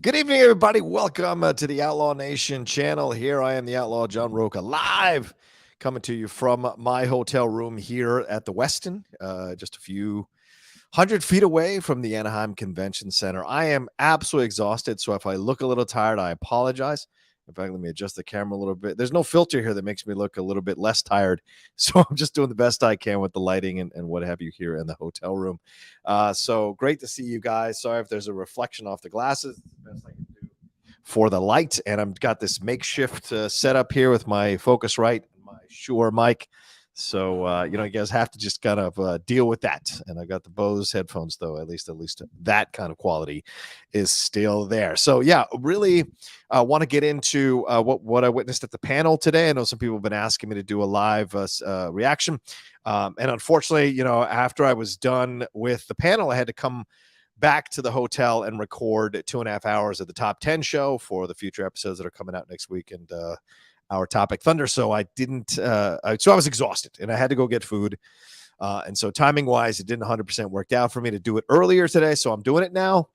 Good evening, everybody. Welcome to the Outlaw Nation channel. Here I am, the Outlaw John Rocha, live coming to you from my hotel room here at the Westin, just a few 100 feet away from the Anaheim Convention Center. I am absolutely exhausted, so if I look a little tired, I apologize. In fact, let me adjust the camera a little bit. There's no filter here that makes me look a little bit less tired, so I'm just doing the best I can with the lighting and what have you here in the hotel room. So great to see you guys. Sorry if there's a reflection off the glasses. It's the best I can do for the light, and I've got this makeshift setup here with my Focusrite and my Shure mic. So you guys have to just kind of deal with that. And I got the Bose headphones, though. At least that kind of quality is still there. So yeah, really want to get into what I witnessed at the panel today. I know some people have been asking me to do a live reaction, and unfortunately, after I was done with the panel, I had to come back to the hotel and record 2.5 hours of the top 10 show for the future episodes that are coming out next week. And our topic Thunder. So I was exhausted and I had to go get food. And so timing wise, it didn't 100% work out for me to do it earlier today. So I'm doing it now.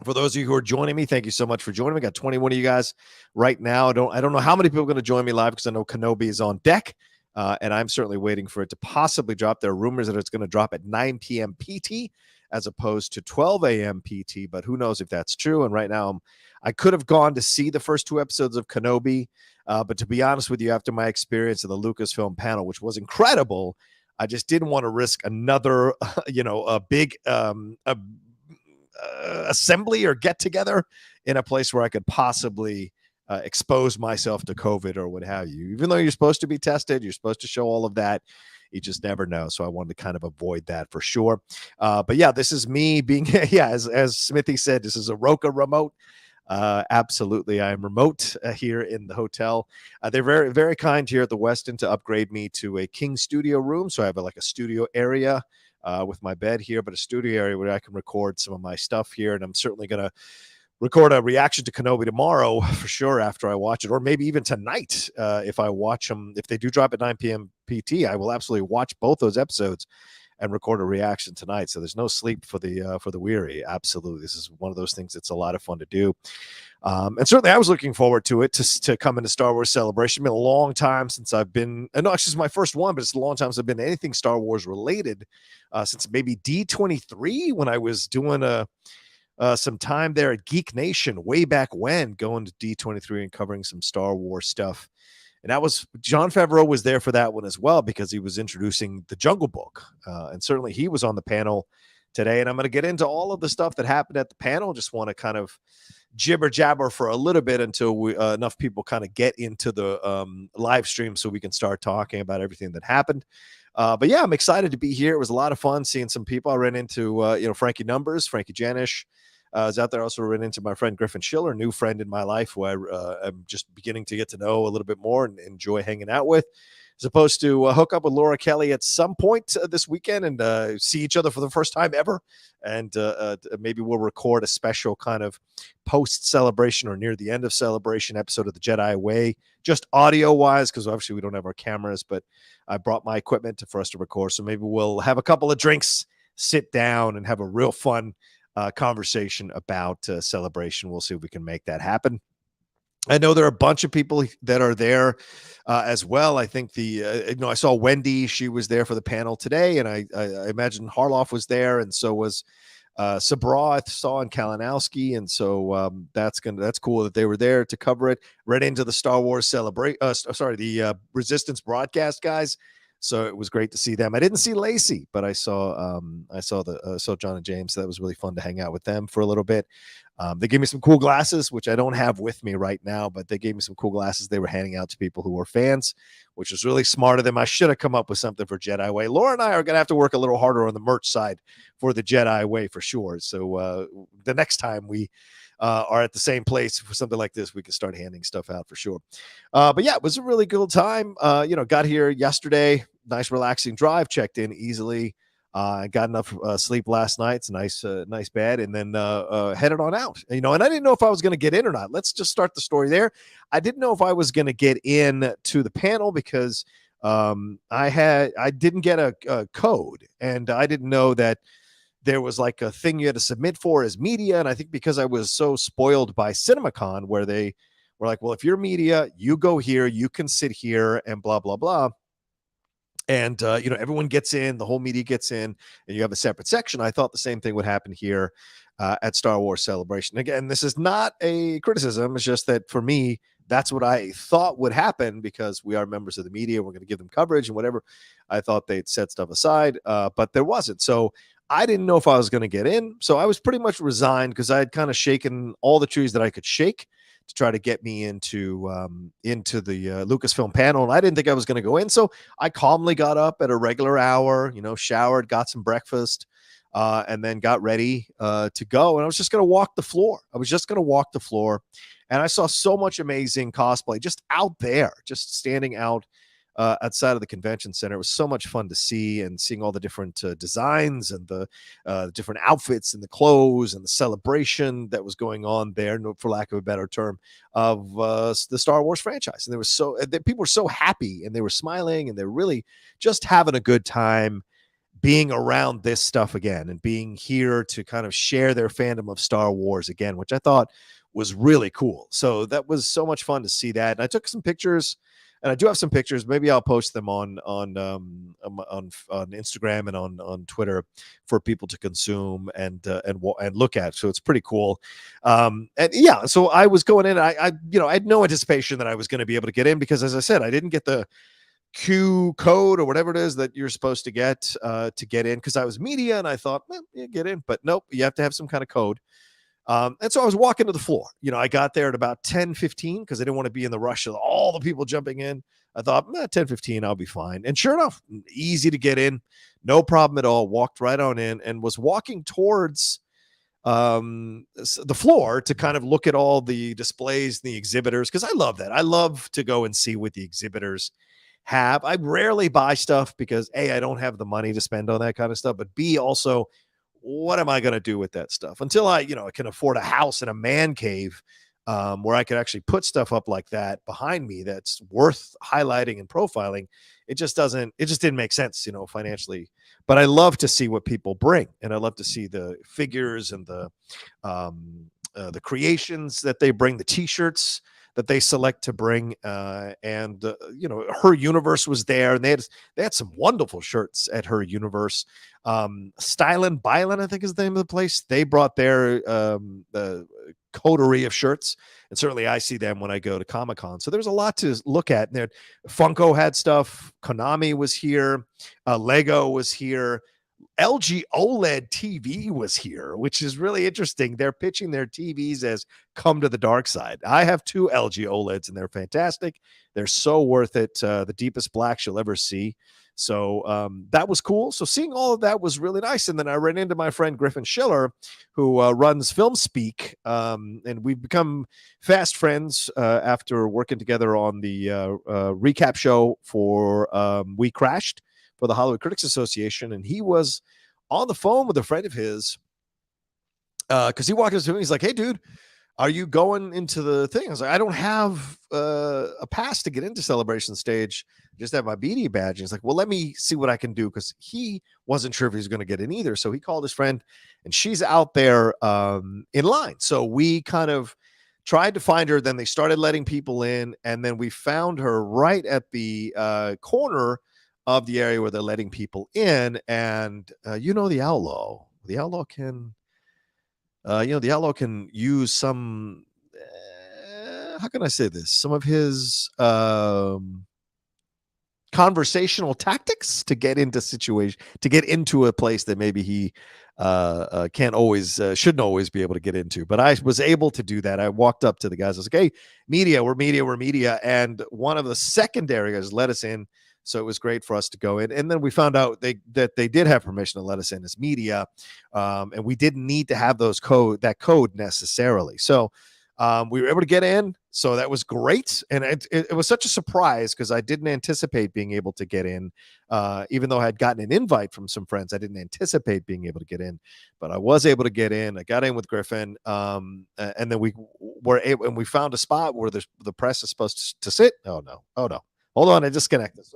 For those of you who are joining me, thank you so much for joining me. I got 21 of you guys right now. I don't know how many people are going to join me live because I know Kenobi is on deck. And I'm certainly waiting for it to possibly drop. There are rumors that it's going to drop at 9 p.m. PT as opposed to 12 a.m. PT, but who knows if that's true. And right now I could have gone to see the first 2 episodes of Kenobi. But to be honest with you, after my experience of the LUCASFILM panel, which was incredible, I just didn't want to risk another, a big assembly or get together in a place where I could possibly expose myself to COVID or what have you. Even though you're supposed to be tested, you're supposed to show all of that. You just never know. So I wanted to kind of avoid that for sure. But yeah, this is me being, as Smithy said, this is a Rocha remote. Absolutely. I am remote here in the hotel. They're very, very kind here at the Westin to upgrade me to a King studio room. So I have a studio area with my bed here, but a studio area where I can record some of my stuff here. And I'm certainly going to record a reaction to Kenobi tomorrow for sure after I watch it, or maybe even tonight if I watch them. If they do drop at 9 p.m. PT, I will absolutely watch both those episodes and record a reaction tonight. So there's no sleep for the weary. Absolutely. This is one of those things that's a lot of fun to do. And certainly I was looking forward to it to come into Star Wars Celebration. It's been a long time since I've been, no, actually it's my first one, but it's a long time since I've been to anything Star Wars related since maybe D23 when I was doing some time there at Geek Nation way back when, going to D23 and covering some Star Wars stuff. And that was Jon Favreau was there for that one as well because he was introducing the Jungle Book. And certainly he was on the panel today. And I'm going to get into all of the stuff that happened at the panel. Just want to kind of jibber jabber for a little bit until enough people kind of get into the live stream so we can start talking about everything that happened. But yeah, I'm excited to be here. It was a lot of fun seeing some people. I ran into, Frankie Janish. I was out there. Also ran into my friend Griffin Schiller, new friend in my life who I'm just beginning to get to know a little bit more and enjoy hanging out with. Supposed to hook up with Laura Kelly at some point this weekend and see each other for the first time ever. And maybe we'll record a special kind of post-celebration or near the end of celebration episode of the Jedi Way, just audio-wise, because obviously we don't have our cameras, but I brought my equipment for us to record. So maybe we'll have a couple of drinks, sit down, and have a real fun conversation about celebration. We'll see if we can make that happen. I know there are a bunch of people that are there as well. I think I saw Wendy. She was there for the panel today, and I imagine Harloff was there, and so was Sabra. I saw and Kalinowski, and so that's cool that they were there to cover it. Right into the Star Wars the Resistance broadcast guys. So it was great to see them. I didn't see Lacey, but I saw John and James. So that was really fun to hang out with them for a little bit. They gave me some cool glasses, which I don't have with me right now, but they gave me some cool glasses they were handing out to people who were fans, which was really smart of them. I should have come up with something for Jedi Way. Laura and I are going to have to work a little harder on the merch side for the Jedi Way for sure. So the next time we are at the same place for something like this, we can start handing stuff out for sure. But yeah, it was a really good time. Got here yesterday, nice relaxing drive, checked in easily. I got enough sleep last night. It's a nice bed, and then headed on out. And I didn't know if I was going to get in or not. Let's just start the story there. I didn't know if I was going to get in to the panel because I didn't get a code, and I didn't know that there was like a thing you had to submit for as media. And I think because I was so spoiled by CinemaCon, where they were like, well, if you're media, you go here, you can sit here and blah, blah, blah. And, everyone gets in, the whole media gets in, and you have a separate section. I thought the same thing would happen here at Star Wars Celebration. Again, this is not a criticism. It's just that for me, that's what I thought would happen because we are members of the media. We're going to give them coverage and whatever. I thought they'd set stuff aside, but there wasn't. So I didn't know if I was going to get in. So I was pretty much resigned because I had kind of shaken all the trees that I could shake to try to get me into the Lucasfilm panel. And I didn't think I was going to go in. So I calmly got up at a regular hour, showered, got some breakfast, and then got ready to go. And I was just going to walk the floor. And I saw so much amazing cosplay just out there, just standing out outside of the convention center. It was so much fun to see, and seeing all the different designs and the different outfits and the clothes and the celebration that was going on there, for lack of a better term, of the Star Wars franchise. And people were so happy, and they were smiling, and they're really just having a good time being around this stuff again, and being here to kind of share their fandom of Star Wars again, which I thought was really cool. So that was so much fun to see that. And I took some pictures, and I do have some pictures. Maybe I'll post them on Instagram and on Twitter for people to consume and look at. So it's pretty cool. And yeah, so I was going in. I had no anticipation that I was going to be able to get in because, as I said, I didn't get the Q code or whatever it is that you're supposed to get in, because I was media and I thought, yeah, get in, but nope, you have to have some kind of code. And so I was walking to the floor. I got there at about 10:15 because I didn't want to be in the rush of all the people jumping in. I thought, 10:15, I'll be fine. And sure enough, easy to get in, no problem at all. Walked right on in and was walking towards the floor to kind of look at all the displays and the exhibitors, because I love that. I love to go and see what the exhibitors have. I rarely buy stuff because A, I don't have the money to spend on that kind of stuff, but B, also, what am I going to do with that stuff until I can afford a house and a man cave where I could actually put stuff up like that behind me that's worth highlighting and profiling? It just didn't make sense, financially. But I love to see what people bring, and I love to see the figures and the creations that they bring, the t-shirts that they select to bring, and Her Universe was there, and they had some wonderful shirts at Her Universe. Stylin' Bylan, I think is the name of the place. They brought their the coterie of shirts, and certainly I see them when I go to Comic-Con. So there's a lot to look at. And there, Funko had stuff. Konami was here. Lego was here. LG OLED TV was here, which is really interesting. They're pitching their TVs as come to the dark side. I have two LG OLEDs, and they're fantastic. They're so worth it. The deepest blacks you'll ever see. So that was cool. So seeing all of that was really nice. And then I ran into my friend Griffin Schiller, who runs Film Speak, and we've become fast friends after working together on the recap show for We Crashed for the Hollywood Critics Association. And he was on the phone with a friend of his because he walked up to me. He's like, "Hey, dude, are you going into the thing?" I was like, "I don't have a pass to get into Celebration Stage. I just have my BD badge." And he's like, "Well, let me see what I can do," because he wasn't sure if he was going to get in either. So he called his friend, and she's out there in line. So we kind of tried to find her. Then they started letting people in, and then we found her right at the corner of the area where they're letting people in. And the outlaw can use some how can I say this, some of his conversational tactics to get into a place that maybe he shouldn't always be able to get into. But I was able to do that. I walked up to the guys. I was like, "Hey, we're media." And one of the secondary guys let us in. So it was great for us to go in. And then we found out that they did have permission to let us in as media. And we didn't need to have that code necessarily. So we were able to get in. So that was great. And it was such a surprise because I didn't anticipate being able to get in. Even though I had gotten an invite from some friends, I didn't anticipate being able to get in. But I was able to get in. I got in with Griffin. And then we were able, and we found a spot where the press is supposed to sit. Oh, no. Hold on, I disconnected.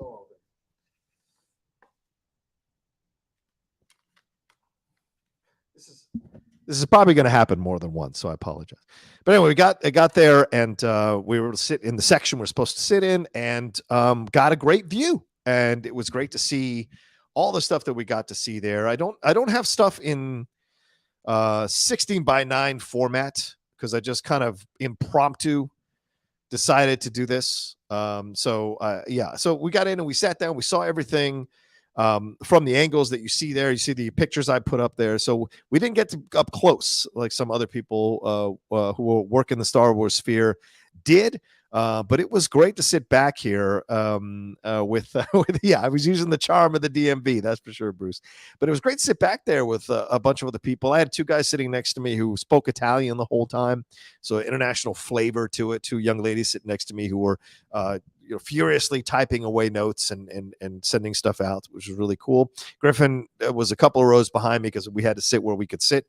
This is probably going to happen more than once, so I apologize. But anyway, I got there, and we were to sit in the section we're supposed to sit in, and got a great view, and it was great to see all the stuff that we got to see there. I don't have stuff in 16:9 format because I just kind of impromptu decided to do this. So we got in and we sat down, we saw everything from the angles that you see there. You see the pictures I put up there. So we didn't get up close like some other people who work in the Star Wars sphere did. But it was great to sit back here with I was using the charm of the DMV, that's for sure, Bruce. But it was great to sit back there with a bunch of other people. I had two guys sitting next to me who spoke Italian the whole time, so international flavor to it. Two young ladies sitting next to me who were furiously typing away notes and sending stuff out, which was really cool. Griffin was a couple of rows behind me because we had to sit where we could sit,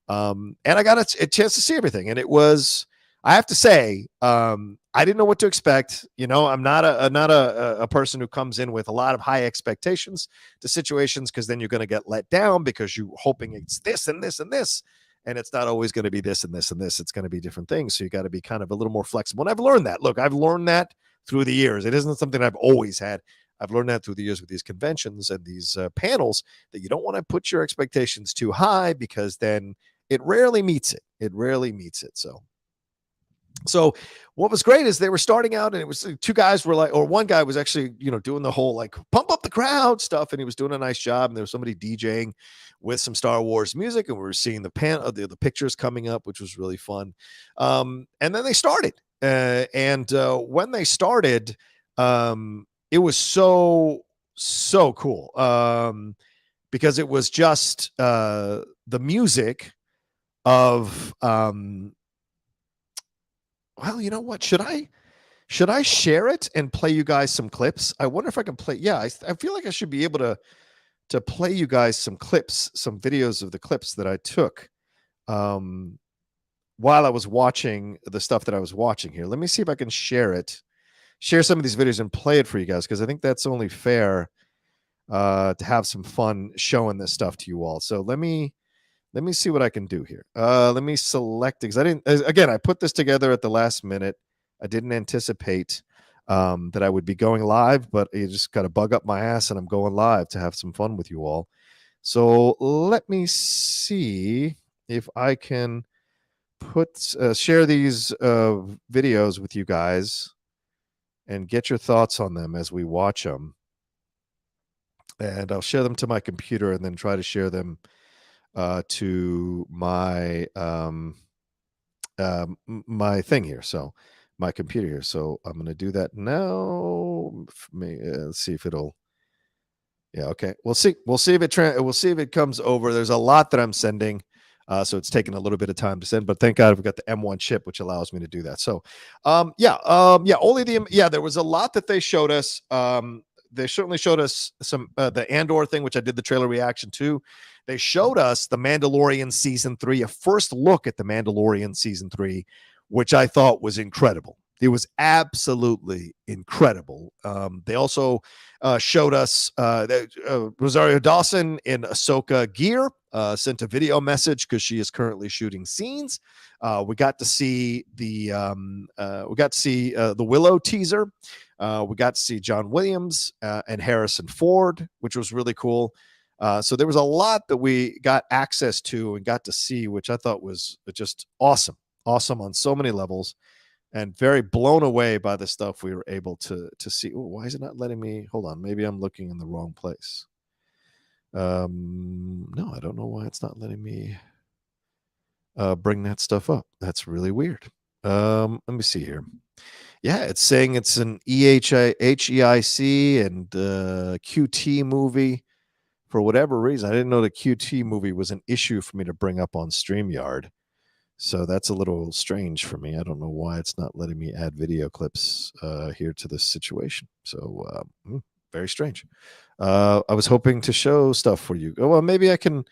and I got a chance to see everything, and it was. I have to say, I didn't know what to expect. I'm not a person who comes in with a lot of high expectations to situations, because then you're going to get let down because you're hoping it's this and this and this, and it's not always going to be this and this and this. It's going to be different things. So you got to be kind of a little more flexible. And I've learned that. Look, I've learned that through the years. It isn't something I've always had. I've learned that through the years with these conventions and these panels, that you don't want to put your expectations too high, because then it rarely meets it. It rarely meets it. So what was great is they were starting out, and it was two guys were like, or one guy was actually, doing the whole like pump up the crowd stuff, and he was doing a nice job. And there was somebody DJing with some Star Wars music, and we were seeing the pictures coming up, which was really fun. And then they started, and when they started, it was so cool, because it was just the music of well, you know what? Should I share it and play you guys some clips? I wonder if I can play. Yeah, I feel like I should be able to play you guys some clips, some videos of the clips that I took while I was watching the stuff that I was watching here. Let me see if I can share some of these videos and play it for you guys, because I think that's only fair to have some fun showing this stuff to you all. So let me see what I can do here. Let me select, because I put this together at the last minute. I didn't anticipate that I would be going live, but you just got to bug up my ass, and I'm going live to have some fun with you all. So let me see if I can share these videos with you guys and get your thoughts on them as we watch them. And I'll share them to my computer and then try to share them to my my thing here, so my computer here. So I'm going to do that now. Let's see if it'll. Yeah, okay. We'll see if it comes over. There's a lot that I'm sending, so it's taking a little bit of time to send. But thank God we've got the M1 chip, which allows me to do that. So, there was a lot that they showed us. They certainly showed us some the Andor thing, which I did the trailer reaction to. They showed us the Mandalorian season 3, a first look at the Mandalorian season 3, which I thought was incredible. It was absolutely incredible. They also showed us Rosario Dawson in Ahsoka gear, sent a video message because she is currently shooting scenes. We got to see the Willow teaser. We got to see John Williams and Harrison Ford, which was really cool. So there was a lot that we got access to and got to see, which I thought was just awesome on so many levels, and very blown away by the stuff we were able to see. Ooh, why is it not letting me? Hold on, maybe I'm looking in the wrong place. No, I don't know why it's not letting me bring that stuff up. That's really weird. Let me see here. Yeah, it's saying it's an HEIC and QT movie. For whatever reason, I didn't know the QT movie was an issue for me to bring up on StreamYard. So that's a little strange for me. I don't know why it's not letting me add video clips here to this situation. So very strange. I was hoping to show stuff for you. Oh, well, maybe I can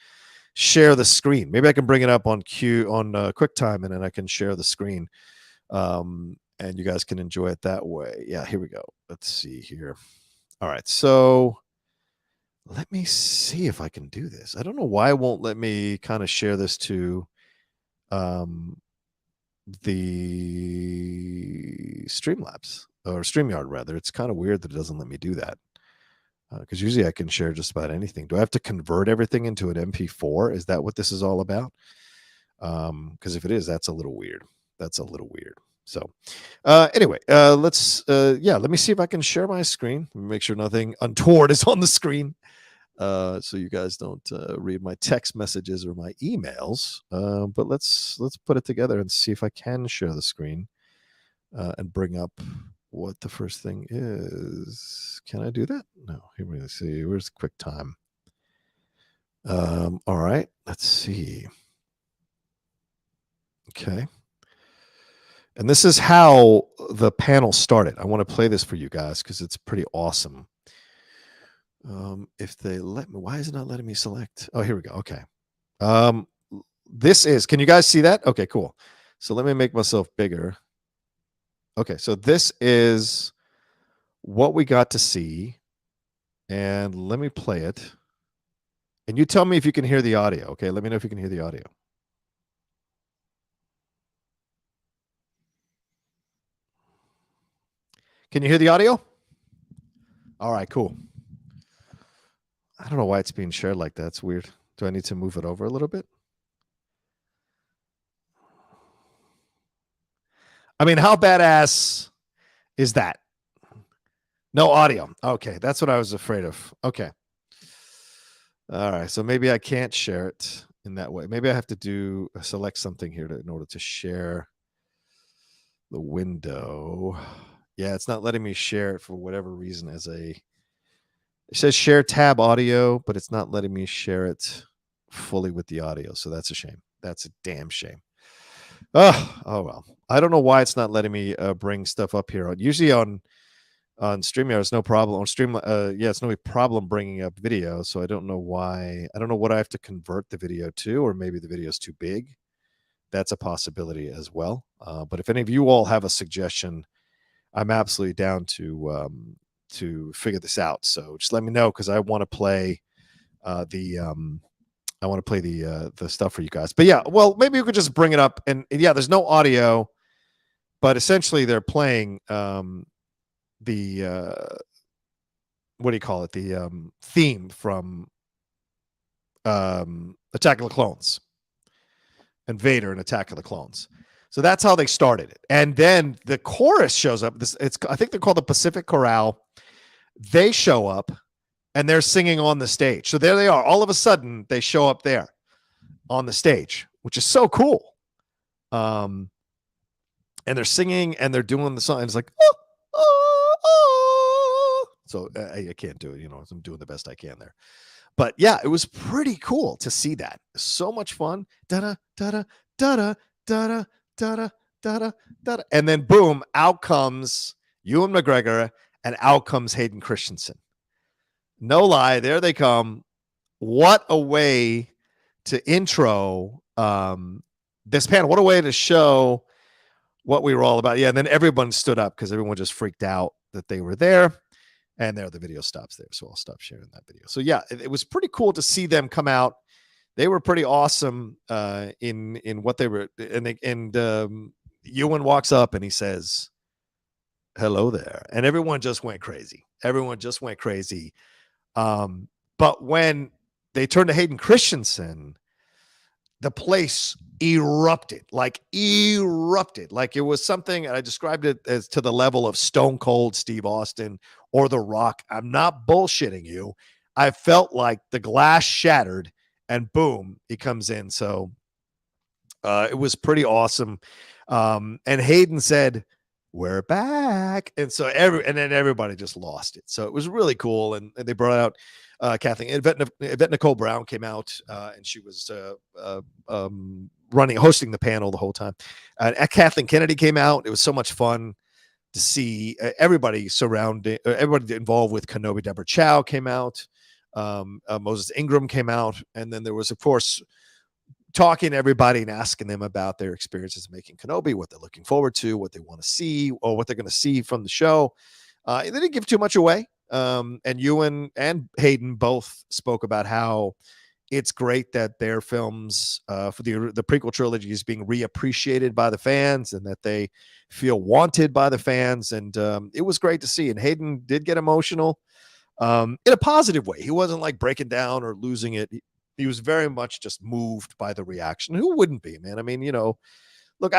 share the screen. Maybe I can bring it up on QuickTime, and then I can share the screen. And you guys can enjoy it that way. Yeah, here we go. Let's see here. All right, so Let me see if I can do this. I don't know why it won't let me kind of share this to the Streamlabs or StreamYard rather. It's kind of weird that it doesn't let me do that. Because usually I can share just about anything. Do I have to convert everything into an MP4? Is that what this is all about? Because if it is, that's a little weird. So anyway, let me see if I can share my screen. Make sure nothing untoward is on the screen. So you guys don't read my text messages or my emails. But let's put it together and see if I can share the screen and bring up what the first thing is. Can I do that? No. Here we see. Where's QuickTime? All right. Let's see. Okay. And this is how the panel started. I want to play this for you guys because it's pretty awesome. If they let me, why is it not letting me select? Oh, here we go. Okay. This is, can you guys see that? Okay, cool. So let me make myself bigger. Okay, so this is what we got to see. And let me play it. And you tell me if you can hear the audio. Okay, let me know if you can hear the audio. Can you hear the audio? All right, cool. I don't know why it's being shared like that. It's weird. Do I need to move it over a little bit? I mean, how badass is that? No audio. Okay, that's what I was afraid of. Okay. All right, so maybe I can't share it in that way. Maybe I have to select something here in order to share the window. Yeah, it's not letting me share it for whatever reason it says share tab audio, but it's not letting me share it fully with the audio. So that's a shame. That's a damn shame. Oh well. I don't know why it's not letting me bring stuff up here. Usually on StreamYard, it's no problem. On it's no problem bringing up video. So I don't know why. I don't know what I have to convert the video to, or maybe the video is too big. That's a possibility as well. But if any of you all have a suggestion, I'm absolutely down to figure this out. So just let me know because I want to play the stuff for you guys. But yeah, well, maybe you could just bring it up. And yeah, there's no audio, but essentially they're playing the what do you call it? The theme from Attack of the Clones and Vader and Attack of the Clones. So that's how they started it. And then the chorus shows up. I think they're called the Pacific Chorale. They show up and they're singing on the stage. So there they are. All of a sudden, they show up there on the stage, which is so cool. And they're singing and they're doing the song. And it's like, oh, oh, oh. So I can't do it. I'm doing the best I can there. But yeah, it was pretty cool to see that. So much fun. Da-da, da-da, da-da, da-da, da-da, da-da, da-da. And then boom, out comes Ewan McGregor and out comes Hayden Christensen. No lie, there they come. What a way to intro this panel. What a way to show what we were all about. Yeah, and then everyone stood up because everyone just freaked out that they were there. And there, the video stops there. So I'll stop sharing that video. So yeah, it was pretty cool to see them come out. They were pretty awesome in what they were. And Ewan walks up and he says, "Hello there," and everyone just went crazy. But when they turned to Hayden Christensen, the place erupted. Like it was something, and I described it as to the level of Stone Cold Steve Austin or The Rock. I'm not bullshitting you. I felt like the glass shattered and boom, he comes in. So it was pretty awesome. And Hayden said, "We're back." And so then everybody just lost it. So it was really cool. And they brought out Kathleen. Yvette Nicole Brown came out and she was hosting the panel the whole time. Kathleen Kennedy came out. It was so much fun to see everybody involved with Kenobi. Deborah Chow came out. Moses Ingram came out. And then there was, of course, talking to everybody and asking them about their experiences making Kenobi, what they're looking forward to, what they want to see, or what they're going to see from the show. They didn't give too much away. And Ewan and Hayden both spoke about how it's great that their films for the prequel trilogy is being reappreciated by the fans and that they feel wanted by the fans. And it was great to see. And Hayden did get emotional in a positive way. He wasn't like breaking down or losing it. He was very much just moved by the reaction. Who wouldn't be, man? I mean, look,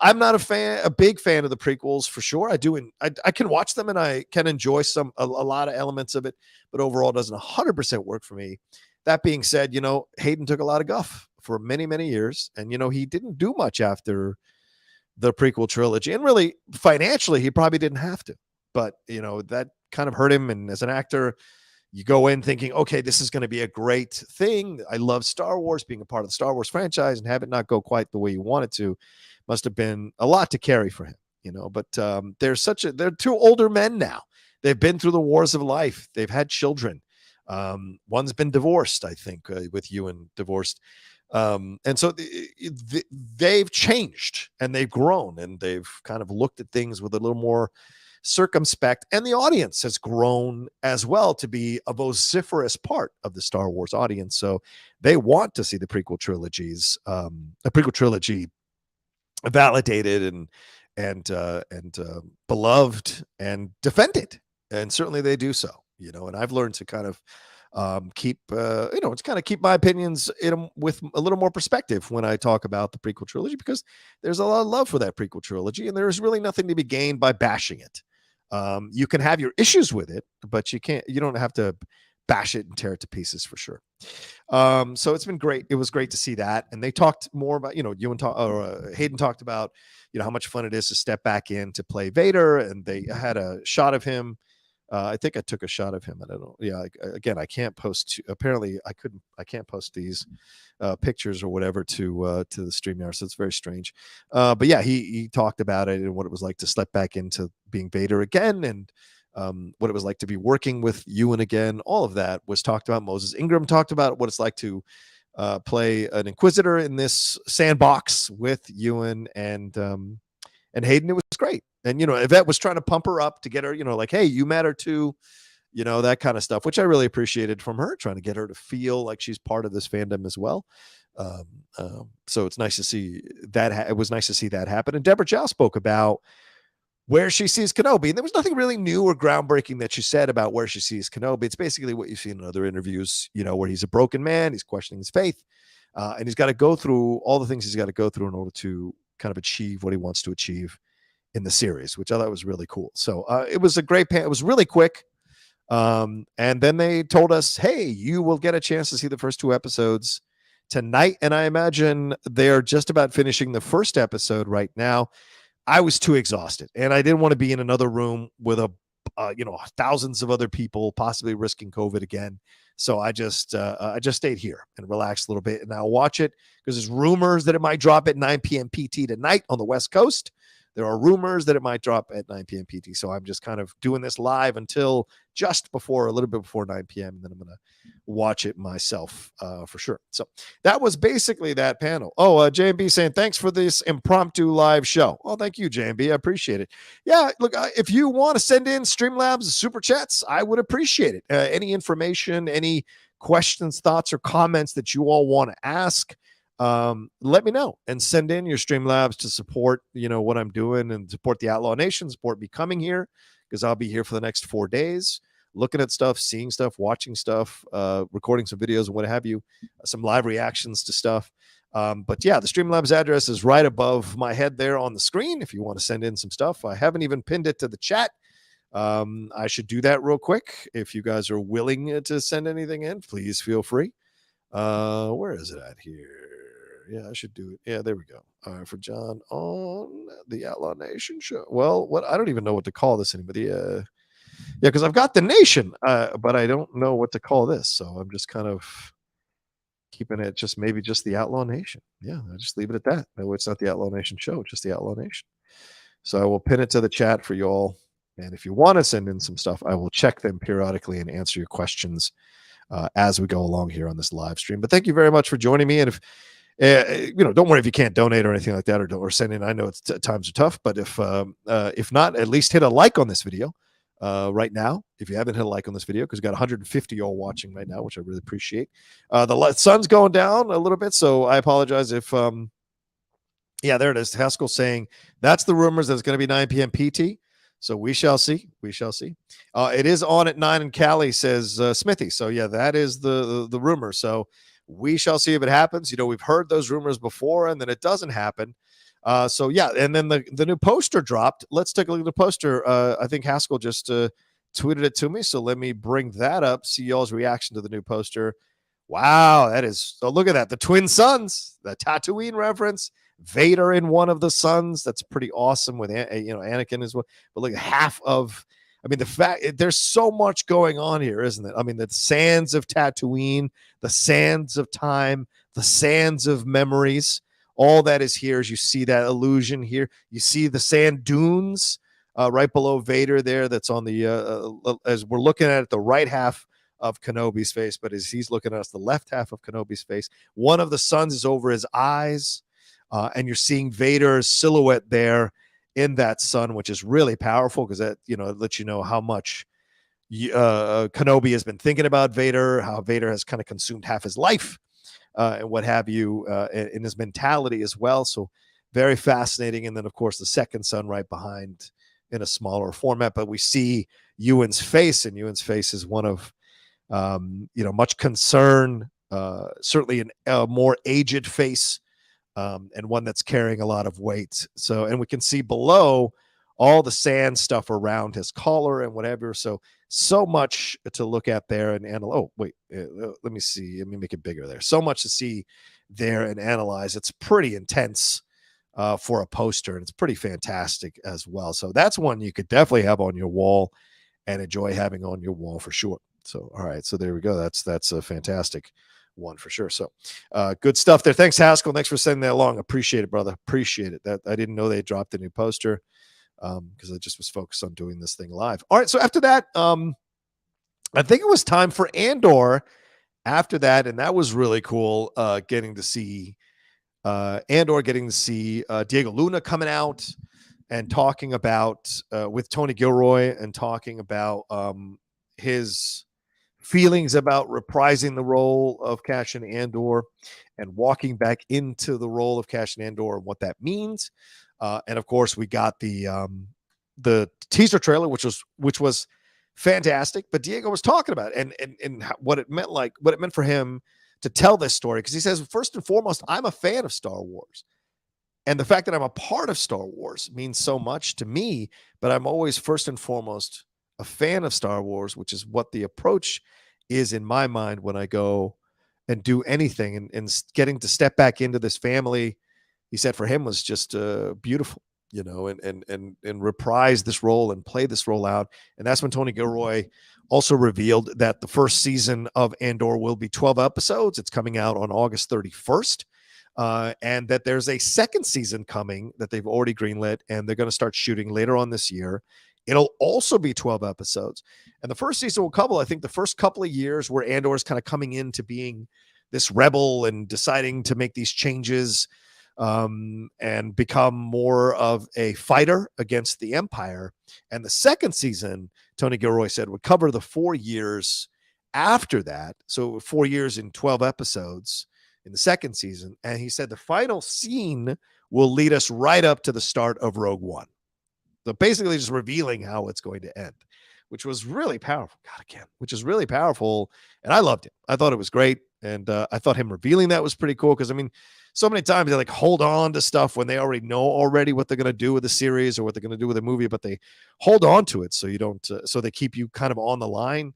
I'm not a big fan of the prequels for sure. I can watch them and I can enjoy a lot of elements of it, but overall it doesn't 100% work for me. That being said, Hayden took a lot of guff for many, many years, and he didn't do much after the prequel trilogy, and really financially he probably didn't have to, but that kind of hurt him. And as an actor, you go in thinking, okay, this is going to be a great thing. I love Star Wars, being a part of the Star Wars franchise, and have it not go quite the way you wanted to must have been a lot to carry for him, but they're two older men now. They've been through the wars of life. They've had children. One's been divorced, I think, with Ewan divorced. And so they've changed and they've grown and they've kind of looked at things with a little more circumspect, and the audience has grown as well to be a vociferous part of the Star Wars audience. So they want to see the prequel trilogy validated and beloved and defended, and certainly they do so. And I've learned to kind of keep my opinions with a little more perspective when I talk about the prequel trilogy, because there's a lot of love for that prequel trilogy, and there's really nothing to be gained by bashing it. You can have your issues with it, but you don't have to bash it and tear it to pieces for sure. So it's been great. It was great to see that. And they talked more about, Hayden talked about, how much fun it is to step back in to play Vader. And they had a shot of him. I think I took a shot of him. I don't know. Yeah. Again, I can't post. Apparently, I can't post these pictures or whatever to the StreamYard. So it's very strange. But yeah, he talked about it and what it was like to step back into being Vader again, and what it was like to be working with Ewan again. All of that was talked about. Moses Ingram talked about what it's like to play an Inquisitor in this sandbox with Ewan and Hayden. It was great. And, Yvette was trying to pump her up to get her, like, hey, you matter too, that kind of stuff, which I really appreciated from her, trying to get her to feel like she's part of this fandom as well. So it's nice to see that. It was nice to see that happen. And Deborah Chow spoke about where she sees Kenobi. And there was nothing really new or groundbreaking that she said about where she sees Kenobi. It's basically what you've seen in other interviews, where he's a broken man, he's questioning his faith, and he's got to go through all the things he's got to go through in order to kind of achieve what he wants to achieve in the series, which I thought was really cool. So it was a great panel. It was really quick. And then they told us, hey, you will get a chance to see the first 2 episodes tonight. And I imagine they're just about finishing the first episode right now. I was too exhausted, and I didn't want to be in another room with thousands of other people possibly risking COVID again. So I just stayed here and relaxed a little bit, and I'll watch it because there's rumors that it might drop at 9 p.m. PT tonight on the West Coast. There are rumors that it might drop at 9 p.m. PT. So I'm just kind of doing this live until just before, a little bit before 9 p.m. And then I'm going to watch it myself for sure. So that was basically that panel. Oh, JMB saying, thanks for this impromptu live show. Oh, thank you, JMB. I appreciate it. Yeah, look, if you want to send in Streamlabs super chats, I would appreciate it. Any information, any questions, thoughts, or comments that you all want to ask, let me know and send in your Streamlabs to support, what I'm doing and support the Outlaw Nation, support me coming here, because I'll be here for the next 4 days, looking at stuff, seeing stuff, watching stuff, recording some videos and what have you, some live reactions to stuff. But yeah, the Streamlabs address is right above my head there on the screen. If you want to send in some stuff, I haven't even pinned it to the chat. I should do that real quick. If you guys are willing to send anything in, please feel free. Where is it at here? Yeah, I should do it. Yeah, there we go. All right, for John on the Outlaw Nation show. Well, I don't even know what to call this anybody. Yeah, because I've got the Nation, but I don't know what to call this. So I'm just kind of keeping it just the Outlaw Nation. Yeah, I just leave it at that. No, it's not the Outlaw Nation show, it's just the Outlaw Nation. So I will pin it to the chat for you all. And if you want to send in some stuff, I will check them periodically and answer your questions as we go along here on this live stream. But thank you very much for joining me. And if don't worry if you can't donate or anything like that, or send in. I know times are tough, but if not, at least hit a like on this video. right now. If you haven't hit a like on this video, because we got 150 y'all watching right now, which I really appreciate. The sun's going down a little bit, so I apologize if yeah, there it is. Haskell saying that's the rumors that it's going to be 9 p.m. PT. So we shall see. We shall see. It is on at 9 in Cali, says Smithy. So yeah, that is the rumor. So we shall see if it happens. You know, we've heard those rumors before, and then it doesn't happen. So yeah, and then the new poster dropped. Let's take a look at the poster. I think Haskell just tweeted it to me. So let me bring that up. See y'all's reaction to the new poster. Wow, that is. Oh, look at that. The twin sons, the Tatooine reference. Vader in one of the sons. That's pretty awesome with Anakin as well. But look, half of, I mean, the fact there's so much going on here, isn't it? I mean, the sands of Tatooine, the sands of time, the sands of memories, all that is here. As you see that illusion here, you see the sand dunes right below Vader there. That's on the as we're looking at it, the right half of Kenobi's face, but as he's looking at us, the left half of Kenobi's face. One of the suns is over his eyes. And you're seeing Vader's silhouette there in that sun, which is really powerful because that, it lets you know how much Kenobi has been thinking about Vader, how Vader has kind of consumed half his life and what have you in his mentality as well. So very fascinating. And then, of course, the second sun right behind in a smaller format. But we see Ewan's face, and Ewan's face is one of, much concern, certainly a more aged face. And one that's carrying a lot of weight. So, and we can see below all the sand stuff around his collar and whatever. So much to look at there and analyze. Oh, wait, let me see. Let me make it bigger there. So much to see there and analyze. It's pretty intense for a poster, and it's pretty fantastic as well. So that's one you could definitely have on your wall and enjoy having on your wall for sure. So, all right. So there we go. That's a fantastic one for sure. So good stuff there. Thanks, Haskell. Thanks for sending that along. Appreciate it, brother. Appreciate it. That I didn't know they dropped a new poster because I just was focused on doing this thing live. All right. So after that, I think it was time for Andor after that. And that was really cool getting to see Andor, getting to see Diego Luna coming out and talking about with Tony Gilroy and talking about his feelings about reprising the role of Cassian Andor and walking back into the role of Cassian Andor and what that means. And of course, we got the teaser trailer, which was fantastic. But Diego was talking about it and what it meant for him to tell this story, because he says, first and foremost, I'm a fan of Star Wars. And the fact that I'm a part of Star Wars means so much to me, but I'm always first and foremost a fan of Star Wars, which is what the approach is in my mind when I go and do anything. And getting to step back into this family, he said for him was just beautiful, and reprise this role and play this role out. And that's when Tony Gilroy also revealed that the first season of Andor will be 12 episodes. It's coming out on August 31st. And that there's a second season coming that they've already greenlit, and they're going to start shooting later on this year. It'll also be 12 episodes. And the first season will cover, I think, the first couple of years where Andor is kind of coming into being this rebel and deciding to make these changes and become more of a fighter against the Empire. And the second season, Tony Gilroy said, would cover the 4 years after that. So 4 years in 12 episodes in the second season. And he said the final scene will lead us right up to the start of Rogue One. So basically just revealing how it's going to end, which was really powerful. Which is really powerful. And I loved it. I thought it was great. And I thought him revealing that was pretty cool. Because, I mean, so many times they hold on to stuff when they already know what they're going to do with the series or what they're going to do with the movie, but they hold on to it. So you don't, so they keep you kind of on the line.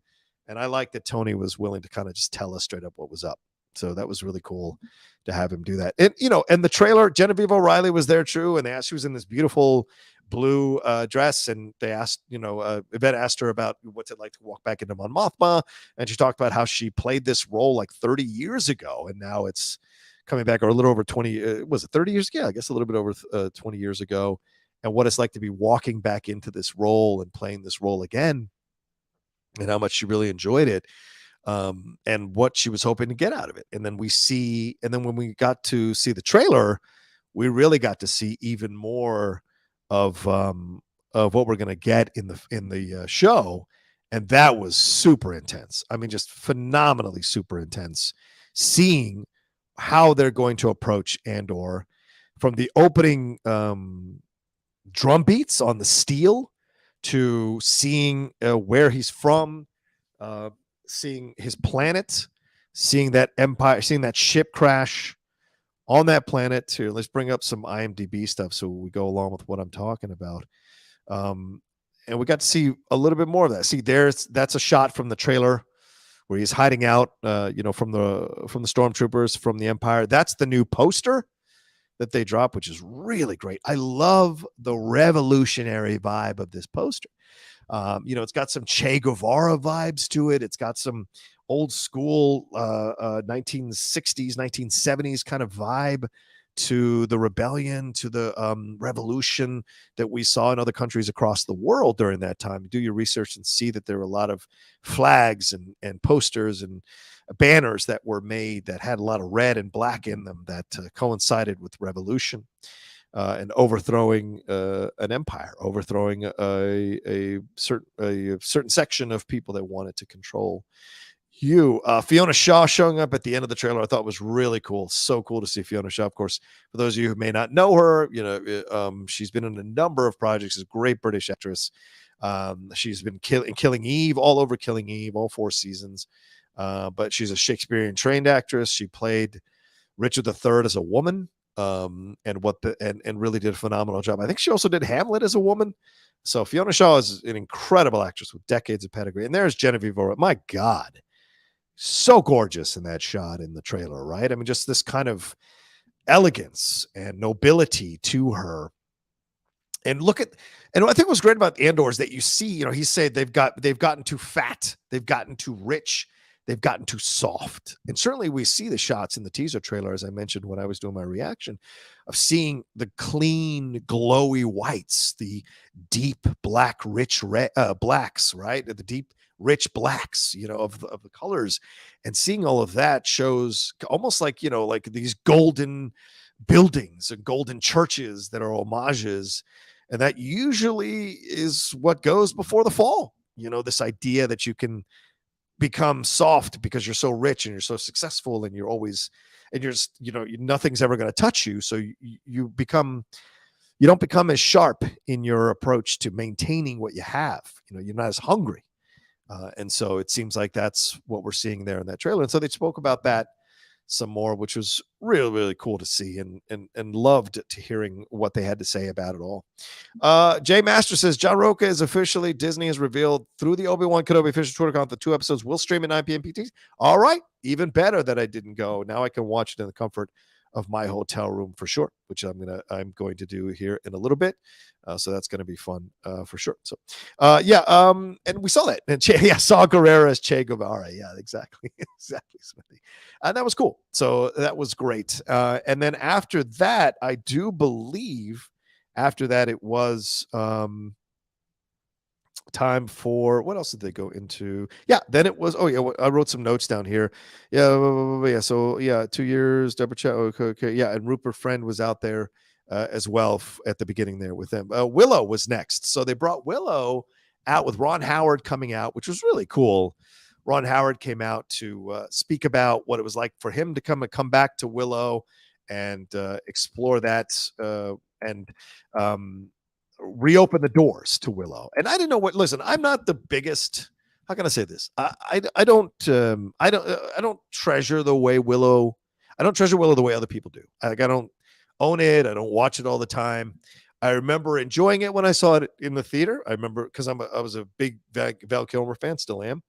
And I like that Tony was willing to kind of just tell us straight up what was up. So that was really cool to have him do that. And, and the trailer, Genevieve O'Reilly was there, true. And she was in this beautiful blue dress, and they asked, Yvette asked her about what's it like to walk back into Mon Mothma, and she talked about how she played this role like 30 years ago, and now it's coming back, or a little over 20, was it 30 years? Yeah, I guess a little bit over 20 years ago, and what it's like to be walking back into this role and playing this role again, and how much she really enjoyed it, and what she was hoping to get out of it. And then when we got to see the trailer, we really got to see even more of of what we're going to get in the show, and that was super intense. I mean, just phenomenally super intense. Seeing how they're going to approach Andor from the opening drum beats on the steel to seeing where he's from, seeing his planet, seeing that empire, seeing that ship crash on that planet. To let's bring up some IMDb stuff so we go along with what I'm talking about. And we got to see a little bit more of that. See, that's a shot from the trailer where he's hiding out, from the stormtroopers from the Empire. That's the new poster that they drop, which is really great. I love the revolutionary vibe of this poster. It's got some Che Guevara vibes to it. It's got some old school 1960s, 1970s kind of vibe to the rebellion, to the revolution that we saw in other countries across the world during that time. Do your research and see that there were a lot of flags and posters and banners that were made that had a lot of red and black in them that coincided with revolution and overthrowing an empire, overthrowing a certain section of people that wanted to control you. Fiona Shaw showing up at the end of the trailer, I thought was really cool. So cool to see Fiona Shaw. Of course, for those of you who may not know her, she's been in a number of projects. She's a great British actress. She's been Killing Eve, all over Killing Eve, all 4 seasons. But she's a Shakespearean trained actress. She played Richard III as a woman, and really did a phenomenal job. I think she also did Hamlet as a woman. So Fiona Shaw is an incredible actress with decades of pedigree. And there's Genevieve O'Reilly. My God, so gorgeous in that shot in the trailer, right? I mean, just this kind of elegance and nobility to her. And I think what's great about Andor is that you see, he said they've gotten too fat, they've gotten too rich, they've gotten too soft. And certainly we see the shots in the teaser trailer, as I mentioned when I was doing my reaction, of seeing the clean, glowy whites, the deep black, rich blacks, right? The deep, rich blacks, of the colors, and seeing all of that shows almost like these golden buildings and golden churches that are homages. And that usually is what goes before the fall. This idea that you can become soft because you're so rich and you're so successful and nothing's ever going to touch you. So you don't become as sharp in your approach to maintaining what you have. You're not as hungry. And so it seems like that's what we're seeing there in that trailer. And so they spoke about that some more, which was really, really cool to see, and loved to hearing what they had to say about it all. Jay Master says John Rocha is officially, Disney has revealed through the Obi-Wan Kenobi official Twitter account, the 2 episodes will stream at 9 p.m. PTs. All right, even better that I didn't go. Now I can watch it in the comfort of my hotel room for sure, which I'm going to do here in a little bit. So that's going to be fun for sure. So and we saw that. And Saw Gerrera as Che Guevara. Yeah, exactly. Exactly, Smithy. And that was cool. So that was great. And then after that, I do believe after that it was time for, what else did they go into? Yeah, then it was, I wrote some notes down here. Yeah, so 2 years, Deborah Chow, okay, yeah, and Rupert Friend was out there as well at the beginning there with them. Willow was next. So they brought Willow out with Ron Howard coming out, which was really cool. Ron Howard came out to speak about what it was like for him to come back to Willow and explore that and reopen the doors to Willow. And I didn't know listen, I'm not the biggest, how can I say this? I don't treasure the way Willow, I don't treasure Willow the way other people do. Like, I don't own it. I don't watch it all the time. I remember enjoying it when I saw it in the theater. I remember because I was a big Val Kilmer fan, still am.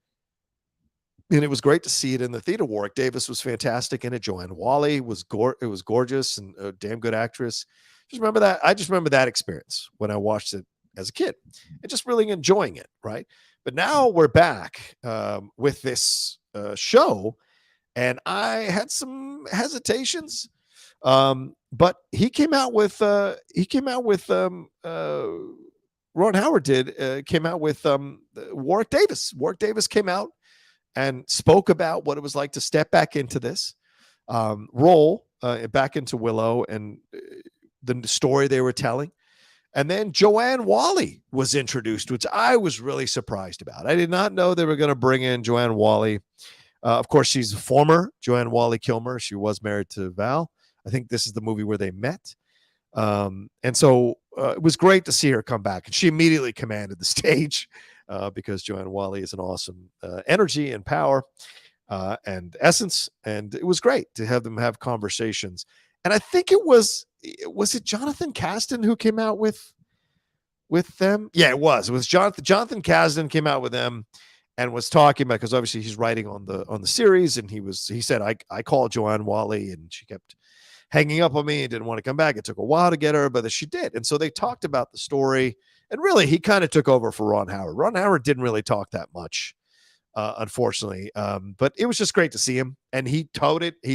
And it was great to see it in the theater. Warwick Davis was fantastic in it. Joanne Whalley was gorgeous and a damn good actress. Just remember that. I just remember that experience when I watched it as a kid and just really enjoying it. Right. But now we're back with this show, and I had some hesitations. But he came out with Ron Howard came out with Warwick Davis. Warwick Davis came out and spoke about what it was like to step back into this role, back into Willow, and the story they were telling. And then Joanne Whalley was introduced, which I was really surprised about. I did not know they were going to bring in Joanne Whalley. Of course, she's a former Joanne Whalley Kilmer. She was married to Val. I think this is the movie where they met. And so it was great to see her come back. And she immediately commanded the stage because Joanne Whalley is an awesome energy and power and essence. And it was great to have them have conversations. And I think it was Jonathan Kasdan who came out with them? Yeah, it was. It was Jonathan Kasdan came out with them and was talking about, because obviously he's writing on the series, and he said, I called Joanne Whalley and she kept hanging up on me and didn't want to come back. It took a while to get her, but she did. And so they talked about the story, and really he kind of took over for Ron Howard. Ron Howard didn't really talk that much, unfortunately. But it was just great to see him. And he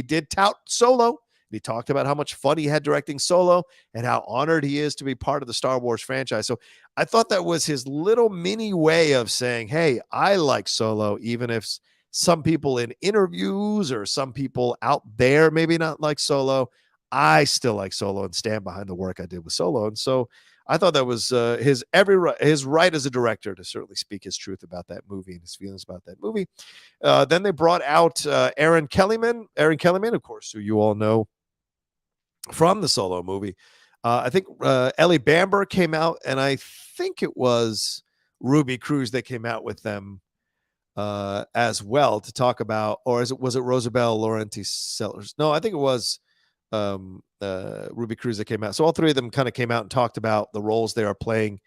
did tout Solo. He talked about how much fun he had directing Solo and how honored he is to be part of the Star Wars franchise. So I thought that was his little mini way of saying, hey, I like Solo, even if some people in interviews or some people out there maybe not like Solo. I still like Solo and stand behind the work I did with Solo. And so I thought that was his right as a director to certainly speak his truth about that movie and his feelings about that movie. Then they brought out Aaron Kellyman, of course, who you all know from the Solo movie. I think Ellie Bamber came out, and I think it was Ruby Cruz that came out with them as well to talk about, or was it Rosabelle Laurenti Sellers? No, I think it was Ruby Cruz that came out. So all three of them kind of came out and talked about the roles they are playing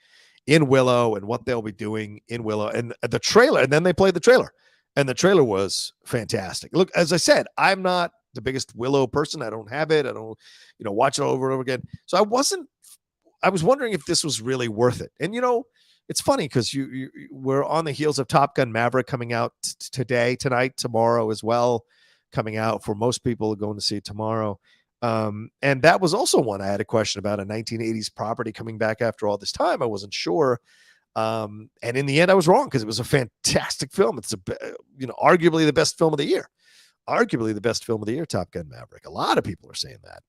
in Willow and what they'll be doing in Willow, and the trailer. And then they played the trailer, and the trailer was fantastic. Look, as I said, I'm not the biggest Willow person. I don't have it. I don't, watch it over and over again. So I was wondering if this was really worth it. And, it's funny because we're on the heels of Top Gun Maverick coming out tonight, tomorrow as well, coming out for most people going to see it tomorrow. And that was also one I had a question about, a 1980s property coming back after all this time. I wasn't sure. And in the end, I was wrong, because it was a fantastic film. It's arguably the best film of the year. Top Gun Maverick. A lot of people are saying that.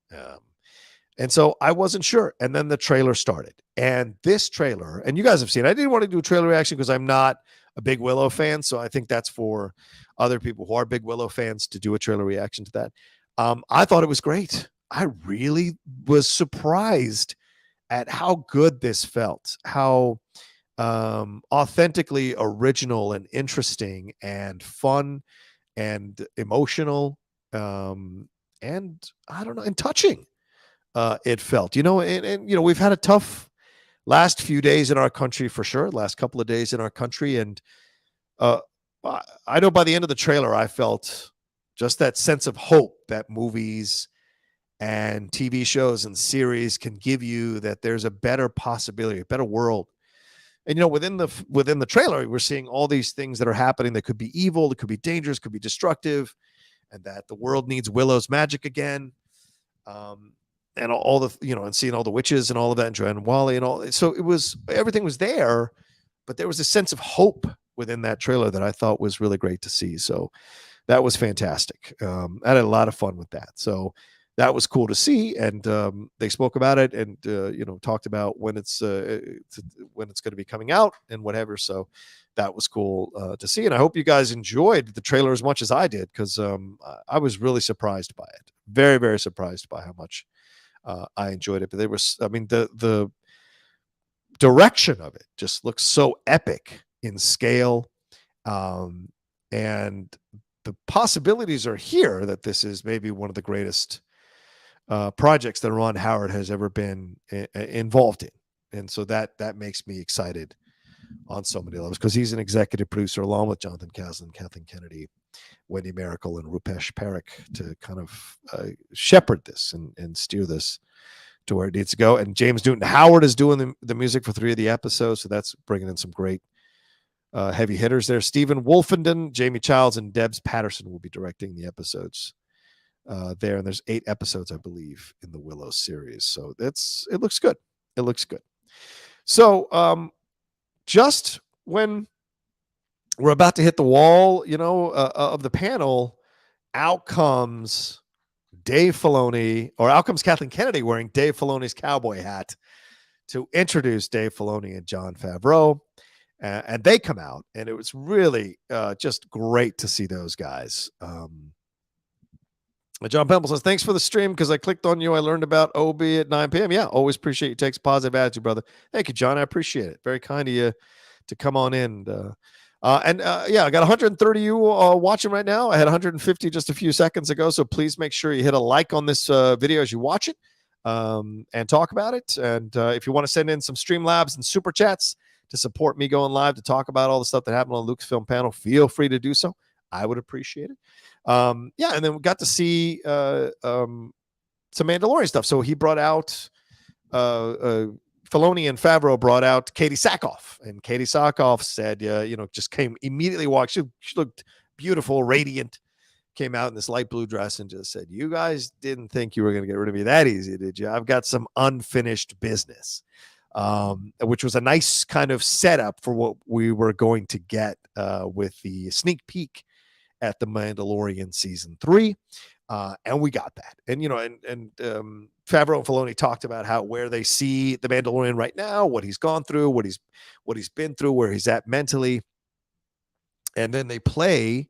And so I wasn't sure. And then the trailer started. And this trailer, and you guys have seen it. I didn't want to do a trailer reaction because I'm not a big Willow fan. So I think that's for other people who are big Willow fans to do a trailer reaction to that. I thought it was great. I really was surprised at how good this felt, how authentically original and interesting and fun and emotional, and I don't know, and touching. It felt, and we've had a tough last few days in our country, for sure. Last couple of days in our country. And I know by the end of the trailer, I felt just that sense of hope that movies and TV shows and series can give you, that there's a better possibility, a better world. And, within the trailer, we're seeing all these things that are happening that could be evil, that could be dangerous, could be destructive, and that the world needs Willow's magic again. And all the, and seeing all the witches and all of that, and Joanne Whalley and all. So everything was there, but there was a sense of hope within that trailer that I thought was really great to see. So that was fantastic. I had a lot of fun with that. So that was cool to see. And they spoke about it and, talked about when it's going to be coming out and whatever. So that was cool to see. And I hope you guys enjoyed the trailer as much as I did, because I was really surprised by it. Very, very surprised by how much I enjoyed it. But the direction of it just looks so epic in scale. And the possibilities are here that this is maybe one of the greatest projects that Ron Howard has ever been involved in. And so that makes me excited on so many levels, because he's an executive producer along with Jonathan Kasdan, Kathleen Kennedy, Wendy Miracle, and Rupesh Parekh to kind of shepherd this and steer this to where it needs to go. And James Newton Howard is doing the music for 3 of the episodes. So that's bringing in some great heavy hitters there. Stephen Wolfenden, Jamie Childs, and Debs Patterson will be directing the episodes there. And there's 8 episodes, I believe, in the Willow series. So it looks good. It looks good. So just when we're about to hit the wall, of the panel, out comes Dave Filoni, or out comes Kathleen Kennedy wearing Dave Filoni's cowboy hat to introduce Dave Filoni and Jon Favreau. And they come out, and it was really just great to see those guys. John Pemble says, thanks for the stream because I clicked on you. I learned about Obi at 9 p.m. Yeah, always appreciate you. Takes a positive attitude, brother. Thank you, John. I appreciate it. Very kind of you to come on in. Yeah, I got 130 you watching right now. I had 150 just a few seconds ago. So please make sure you hit a like on this video as you watch it and talk about it. And if you want to send in some Streamlabs and super chats to support me going live to talk about all the stuff that happened on the Lucasfilm panel, feel free to do so. I would appreciate it. Yeah, and then we got to see some Mandalorian stuff. So he brought out Filoni and Favreau brought out Katie Sackhoff, and Katie Sackhoff said, just came immediately walked. She looked beautiful, radiant, came out in this light blue dress and just said, "You guys didn't think you were going to get rid of me that easy, did you? I've got some unfinished business." Which was a nice kind of setup for what we were going to get with the sneak peek at the Mandalorian season 3. And we got that. And, Favreau and Filoni talked about where they see the Mandalorian right now, what he's gone through, what he's been through, where he's at mentally. And then they play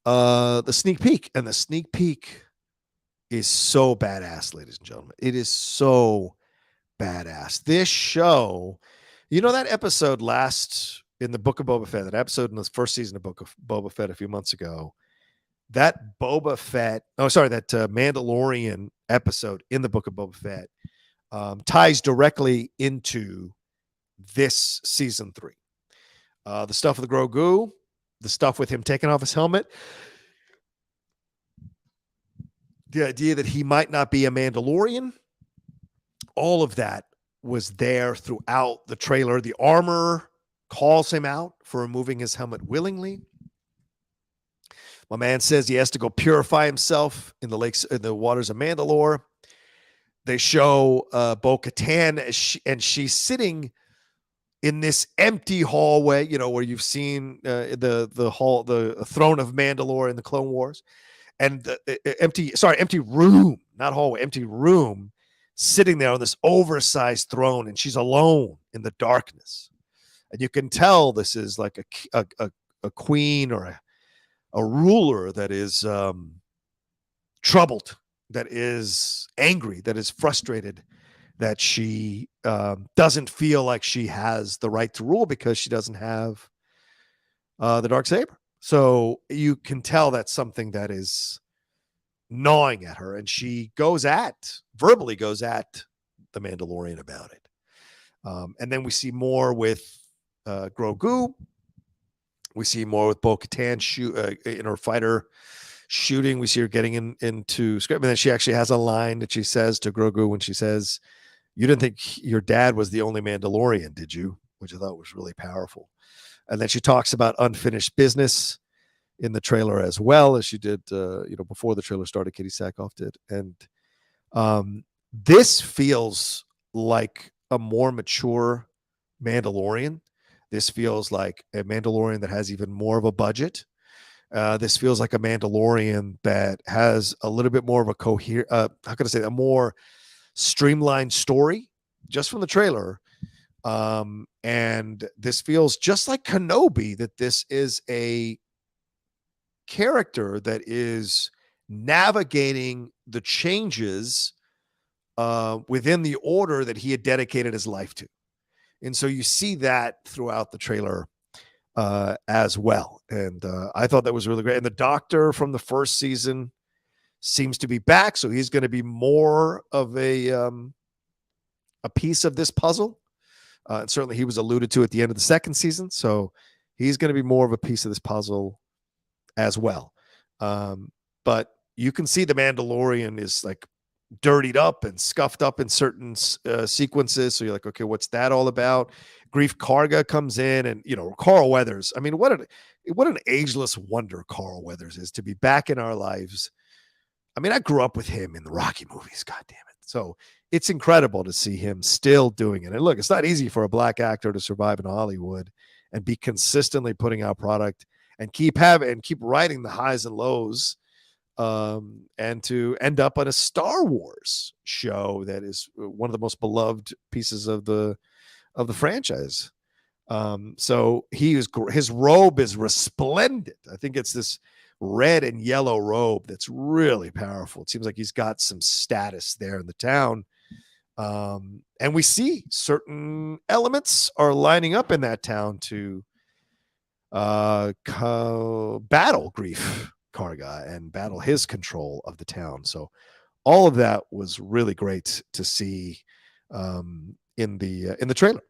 the sneak peek, and the sneak peek is so badass, ladies and gentlemen. It is so badass. This show, that episode last in the Book of Boba Fett, that episode in the first season of Book of Boba Fett a few months ago, that Mandalorian episode in the Book of Boba Fett ties directly into this season 3. The stuff with the Grogu, the stuff with him taking off his helmet, the idea that he might not be a Mandalorian, all of that was there throughout the trailer. The armor calls him out for removing his helmet willingly. My man says he has to go purify himself in the waters of Mandalore. They show Bo-Katan and she's sitting in this empty hallway, where you've seen the throne of Mandalore in the Clone Wars, and the empty room, not hallway, empty room, sitting there on this oversized throne, and she's alone in the darkness. And you can tell this is like a queen or a ruler that is troubled, that is angry, that is frustrated, that she doesn't feel like she has the right to rule because she doesn't have the Darksaber. So you can tell that's something that is gnawing at her, and she verbally goes at the Mandalorian about it. And then we see more with Grogu. We see more with Bo-Katan in her fighter shooting. We see her getting into script, and then she actually has a line that she says to Grogu when she says, "You didn't think your dad was the only Mandalorian, did you?" Which I thought was really powerful. And then she talks about unfinished business in the trailer as well, as she did, before the trailer started. Katie Sackhoff did, and this feels like a more mature Mandalorian. This feels like a Mandalorian that has even more of a budget. This feels like a Mandalorian that has a little bit more of a a more streamlined story just from the trailer. And this feels just like Kenobi, that this is a character that is navigating the changes within the order that he had dedicated his life to. And so you see that throughout the trailer as well. And I thought that was really great. And the Doctor from the first season seems to be back. So he's going to be more of a piece of this puzzle. And certainly he was alluded to at the end of the second season. So he's going to be more of a piece of this puzzle as well. But you can see the Mandalorian is like dirtied up and scuffed up in certain sequences. So you're like, okay, what's that all about? Grief Karga comes in, and Carl Weathers. I mean, what an ageless wonder Carl Weathers is, to be back in our lives. I mean, I grew up with him in the Rocky movies. God damn it! So it's incredible to see him still doing it. And look, it's not easy for a black actor to survive in Hollywood and be consistently putting out product and keep writing the highs and lows and to end up on a Star Wars show that is one of the most beloved pieces of the franchise. So his robe is resplendent. I think it's this red and yellow robe that's really powerful. It seems like he's got some status there in the town. And we see certain elements are lining up in that town to battle Grief Karga and battle his control of the town. So all of that was really great to see in the trailer.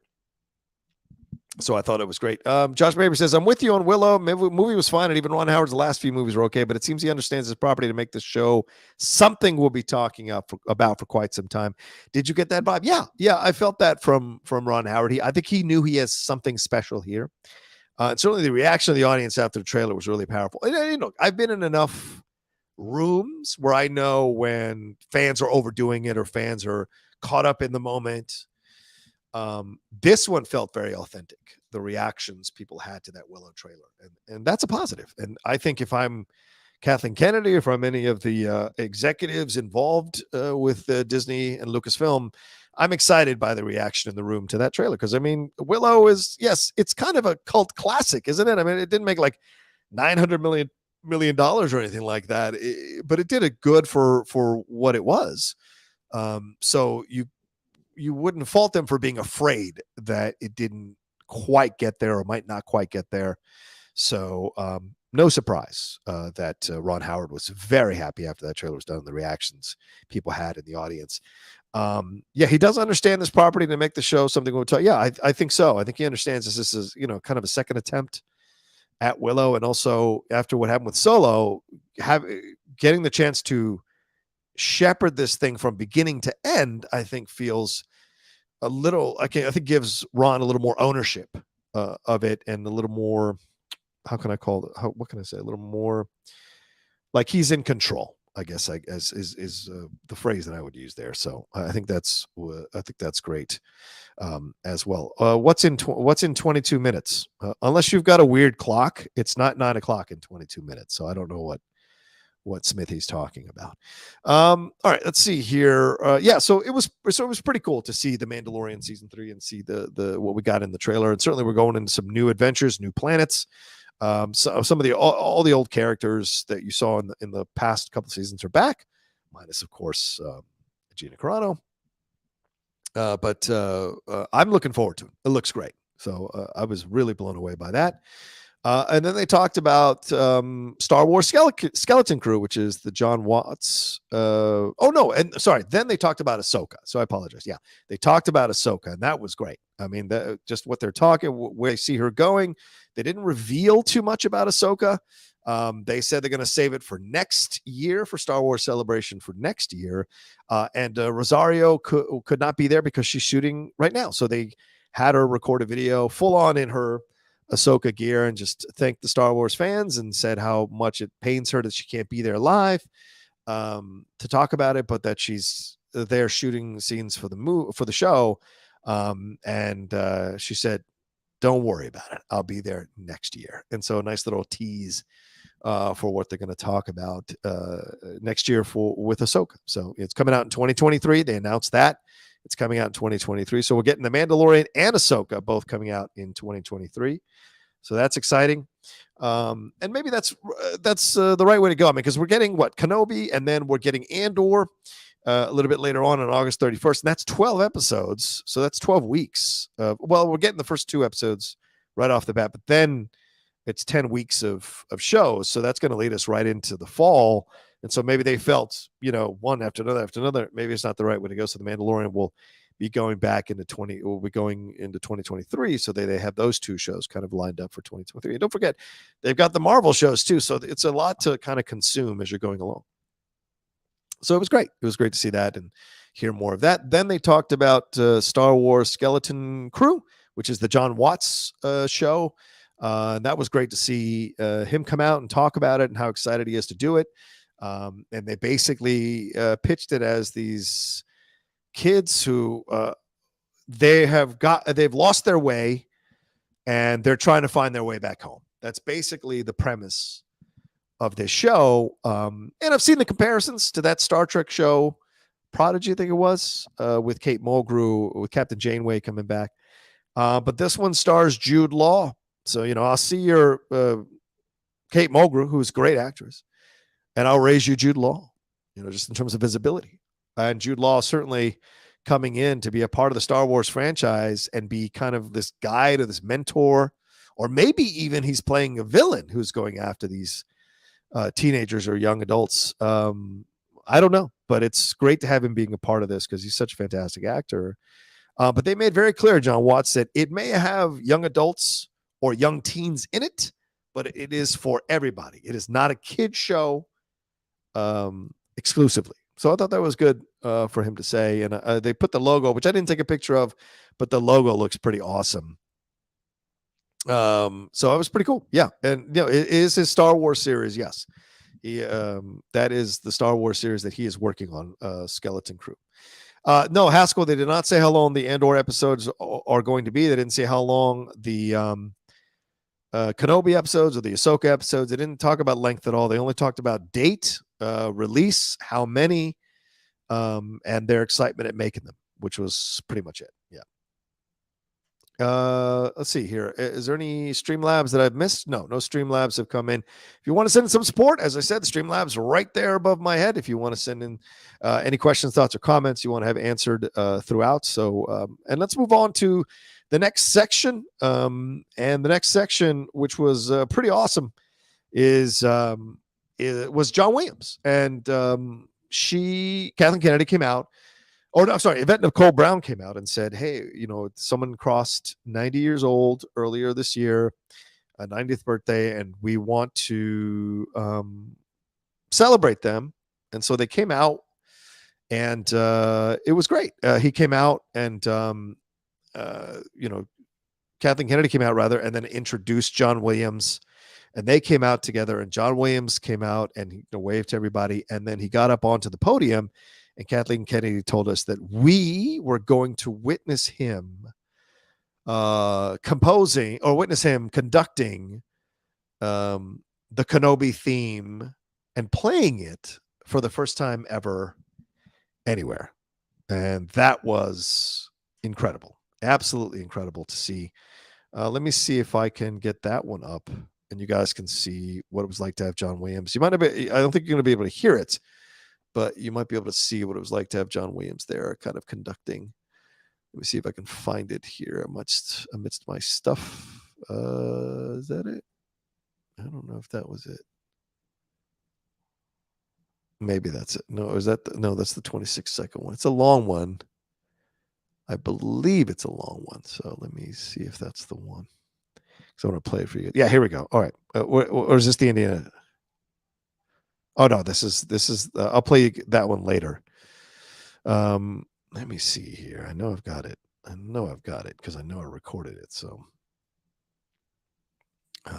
So I thought it was great. Josh Baber says, I'm with you on Willow. Movie was fine, and even Ron Howard's last few movies were okay, but it seems he understands his property to make this show something we'll be talking about for quite some time. Did you get that vibe? Yeah, I felt that from Ron Howard. I think he knew he has something special here. And certainly the reaction of the audience after the trailer was really powerful. And, I've been in enough rooms where I know when fans are overdoing it or fans are caught up in the moment. This one felt very authentic. The reactions people had to that Willow trailer, and that's a positive. And I think if I'm Kathleen Kennedy, if I'm any of the executives involved with Disney and Lucasfilm, I'm excited by the reaction in the room to that trailer. Because I mean, Willow is, yes, it's kind of a cult classic, isn't it? I mean, it didn't make like $900 million or anything like that, but it did it good for what it was. So you wouldn't fault them for being afraid that it didn't quite get there or might not quite get there. So no surprise that Ron Howard was very happy after that trailer was done, the reactions people had in the audience. Yeah, he does understand this property to make the show something we'll tell. Yeah, I think so. I think he understands this is, kind of a second attempt at Willow. And also after what happened with Solo, getting the chance to shepherd this thing from beginning to end, I think feels a little, I think gives Ron a little more ownership of it, and a little more, what can I say? A little more like he's in control, I guess, is the phrase that I would use there. So I think that's great as well. What's in 22 minutes? Unless you've got a weird clock, it's not 9 o'clock in 22 minutes. So I don't know what Smithy's talking about. All right, let's see here. So it was pretty cool to see the Mandalorian season 3 and see the what we got in the trailer. And certainly we're going into some new adventures, new planets. So some of all the old characters that you saw in the past couple of seasons are back, minus of course Gina Carano. But I'm looking forward to it. It looks great. So I was really blown away by that. And then they talked about Star Wars Skeleton Crew, which is the John Watts. Then they talked about Ahsoka. So I apologize. Yeah, they talked about Ahsoka, and that was great. I mean, just what they're talking, where they see her going. They didn't reveal too much about Ahsoka. They said they're going to save it for next year, for Star Wars Celebration for next year. And Rosario could not be there because she's shooting right now. So they had her record a video full on in her Ahsoka gear and just thanked the Star Wars fans and said how much it pains her that she can't be there live to talk about it, but that she's there shooting scenes for the show. And she said, don't worry about it. I'll be there next year. And so a nice little tease for what they're going to talk about next year with Ahsoka. So it's coming out in 2023. They announced that. It's coming out in 2023. So we're getting The Mandalorian and Ahsoka both coming out in 2023. So that's exciting. And maybe that's the right way to go. I mean, because we're getting Kenobi, and then we're getting Andor a little bit later on August 31st. And that's 12 episodes. So that's 12 weeks. We're getting the first 2 episodes right off the bat, but then it's 10 weeks of shows. So that's going to lead us right into the fall. And so maybe they felt, one after another, maybe it's not the right way to go. So The Mandalorian will be going into 2023. So they have those 2 shows kind of lined up for 2023. And don't forget, they've got the Marvel shows too. So it's a lot to kind of consume as you're going along. So it was great. It was great to see that and hear more of that. Then they talked about Star Wars Skeleton Crew, which is the John Watts show. And that was great to see him come out and talk about it and how excited he is to do it. And they basically pitched it as these kids who they've lost their way and they're trying to find their way back home. That's basically the premise of this show. And I've seen the comparisons to that Star Trek show, Prodigy, I think it was, with Kate Mulgrew, with Captain Janeway coming back. But this one stars Jude Law. So, I'll see your Kate Mulgrew, who's a great actress, and I'll raise you Jude Law, just in terms of visibility. And Jude Law certainly coming in to be a part of the Star Wars franchise and be kind of this guide or this mentor, or maybe even he's playing a villain who's going after these teenagers or young adults. I don't know, but it's great to have him being a part of this because he's such a fantastic actor. But they made very clear, John Watts, that it may have young adults or young teens in it, but it is for everybody. It is not a kid show exclusively. So I thought that was good for him to say. And they put the logo, which I didn't take a picture of, but the logo looks pretty awesome. So it was pretty cool. Yeah. And, it is his Star Wars series. Yes. That is the Star Wars series that he is working on, Skeleton Crew. No, Haskell, they did not say how long the Andor episodes are going to be. They didn't say how long the Kenobi episodes or the Ahsoka episodes. They didn't talk about length at all. They only talked about date, release, how many, and their excitement at making them, which was pretty much it. Yeah. Let's see here. Is there any Streamlabs that I've missed? No Streamlabs have come in. If you want to send in some support, as I said, the Streamlabs right there above my head. If you want to send in any questions, thoughts, or comments you want to have answered throughout. So, and let's move on to the next section. And the next section, which was pretty awesome, was John Williams. And Kathleen Kennedy came out. Oh, no, sorry. Yvette Nicole Brown came out and said, hey, someone crossed 90 years old earlier this year, 90th birthday, and we want to celebrate them. And so they came out, and it was great. He came out, and, Kathleen Kennedy came out, rather, and then introduced John Williams. And they came out together, and John Williams came out and he waved to everybody. And then he got up onto the podium. And Kathleen Kennedy told us that we were going to witness him conducting the Kenobi theme and playing it for the first time ever anywhere. And that was incredible. Absolutely incredible to see. Let me see if I can get that one up and you guys can see what it was like to have John Williams. I don't think you're going to be able to hear it, but you might be able to see what it was like to have John Williams there kind of conducting. Let me see if I can find it here amidst my stuff. Is that it? I don't know if that was it. Maybe that's it. No, that's the 26-second one. It's a long one. I believe it's a long one. So let me see if that's the one. So I want to play it for you. Yeah, here we go. All right. Or is this the Indiana? Oh no, this is. I'll play that one later. Let me see here. I know I've got it because I know I recorded it. So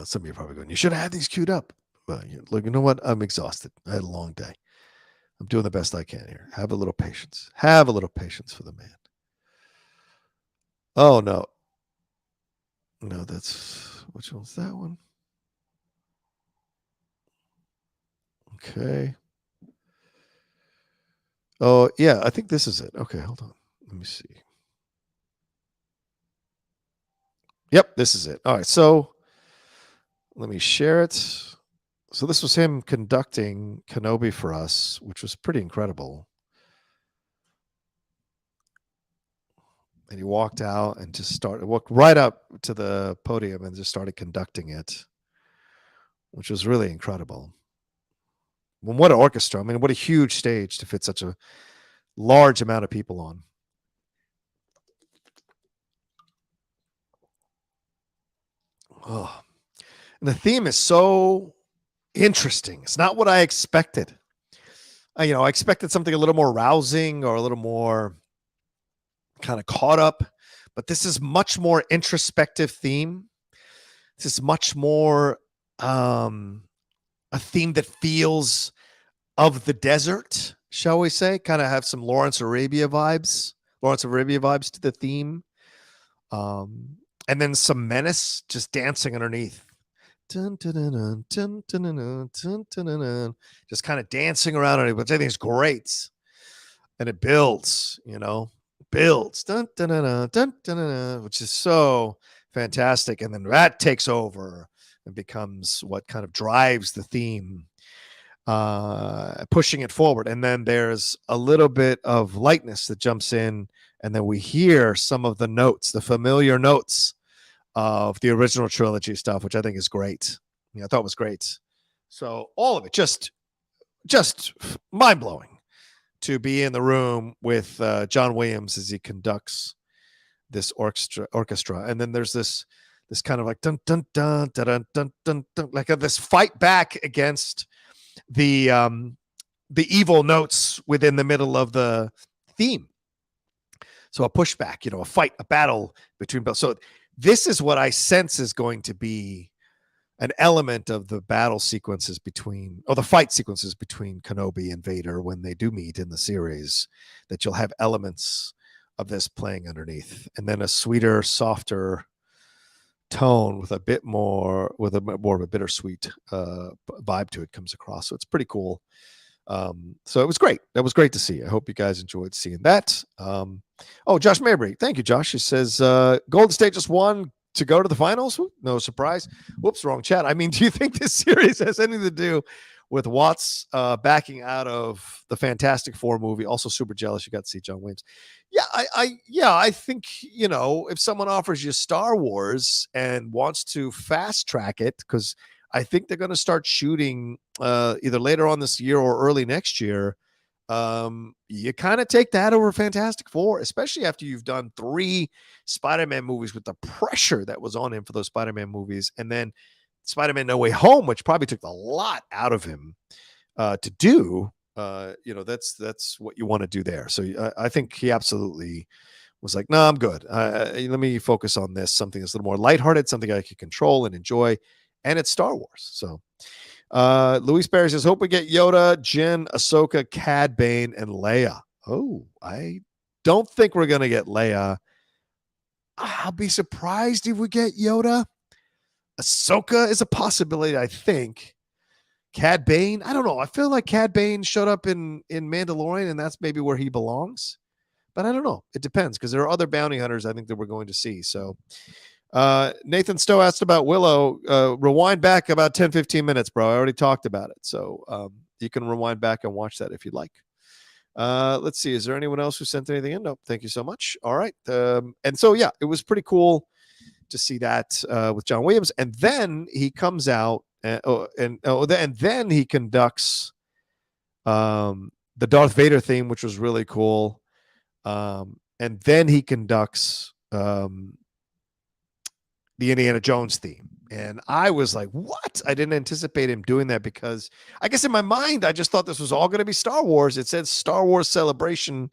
some of you are probably going, you should have had these queued up. Well, look, you know what? I'm exhausted. I had a long day. I'm doing the best I can here. Have a little patience. Have a little patience for the man. Oh no. No, which one's that one? Okay. Oh, yeah, I think this is it. Okay, hold on. Let me see. Yep, this is it. All right, so let me share it. So this was him conducting Kenobi for us, which was pretty incredible. And he walked out and just walked right up to the podium and just started conducting it, which was really incredible. Well, what an orchestra. I mean, what a huge stage to fit such a large amount of people on. Oh, and the theme is so interesting. It's not what I expected. I expected something a little more rousing or a little more kind of caught up, but this is much more introspective theme. This is much more a theme that feels of the desert, shall we say, kind of have some Lawrence of Arabia vibes to the theme. And then some menace just dancing underneath just kind of dancing around on it, which I think is great. And it builds, builds, which is so fantastic. And then that takes over and becomes what kind of drives the theme, pushing it forward. And then there's a little bit of lightness that jumps in, and then we hear some of the notes, the familiar notes of the original trilogy stuff, which I think is great. I thought was great. So all of it, just mind-blowing to be in the room with John Williams as he conducts this orchestra. And then there's this kind of like dun dun dun dun dun dun dun, dun, like this fight back against the evil notes within the middle of the theme. So a pushback, a fight, a battle between both. So this is what I sense is going to be an element of the battle sequences the fight sequences between Kenobi and Vader when they do meet in the series, that you'll have elements of this playing underneath, and then a sweeter, softer tone with a more of a bittersweet vibe to it comes across. So it's pretty cool. So it was great. That was great to see. I hope you guys enjoyed seeing that. Josh Mabry. Thank you, Josh. He says, Golden State just won to go to the finals. No surprise. Whoops, wrong chat. I mean, do you think this series has anything to do with Watts backing out of the Fantastic Four movie? Also super jealous you got to see John Williams. Yeah, I think, if someone offers you Star Wars and wants to fast track it, because I think they're going to start shooting either later on this year or early next year. You kind of take that over Fantastic Four, especially after you've done 3 Spider-Man movies with the pressure that was on him for those Spider-Man movies. And then Spider-Man No Way Home, which probably took a lot out of him to do. That's what you want to do there. So I think he absolutely was like, no, I'm good. Let me focus on this, something that's a little more lighthearted, something I can control and enjoy. And it's Star Wars. So Luis Perry says, hope we get Yoda, Jyn, Ahsoka, Cad Bane, and Leia. Oh, I don't think we're going to get Leia. I'll be surprised if we get Yoda. Ahsoka is a possibility, I think. Cad Bane, I don't know. I feel like Cad Bane showed up in Mandalorian, and that's maybe where he belongs. But I don't know. It depends, because there are other bounty hunters I think that we're going to see. So Nathan Stowe asked about Willow. Rewind back about 10-15 minutes, bro. I already talked about it. So you can rewind back and watch that if you'd like. Let's see. Is there anyone else who sent anything in? No, thank you so much. All right. And so, yeah, it was pretty cool to see that with John Williams. And then he comes out and then he conducts the Darth Vader theme, which was really cool. And then he conducts the Indiana Jones theme. And I was like, what? I didn't anticipate him doing that, because I guess in my mind, I just thought this was all going to be Star Wars. It said Star Wars Celebration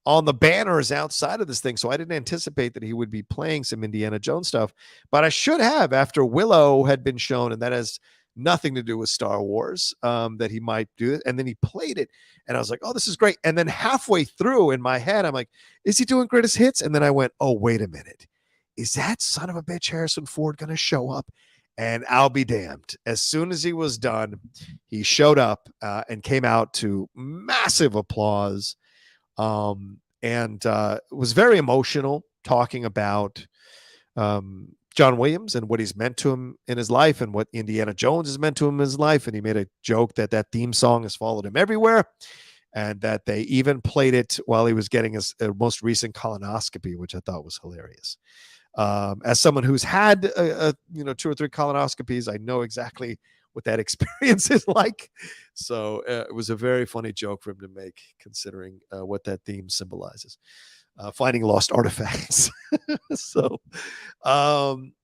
on the banners outside of this thing. So I didn't anticipate that he would be playing some Indiana Jones stuff, but I should have, after Willow had been shown, and that has nothing to do with Star Wars, that he might do it. And then he played it, and I was like, oh, this is great. And then halfway through in my head, I'm like, is he doing greatest hits? And then I went, oh, wait a minute. Is that son of a bitch Harrison Ford going to show up? And I'll be damned. As soon as he was done, he showed up and came out to massive applause, and was very emotional, talking about John Williams and what he's meant to him in his life and what Indiana Jones has meant to him in his life. And he made a joke that theme song has followed him everywhere, and that they even played it while he was getting his most recent colonoscopy, which I thought was hilarious. As someone who's had 2 or 3 colonoscopies, I know exactly what that experience is like. So it was a very funny joke for him to make, considering what that theme symbolizes, finding lost artifacts. So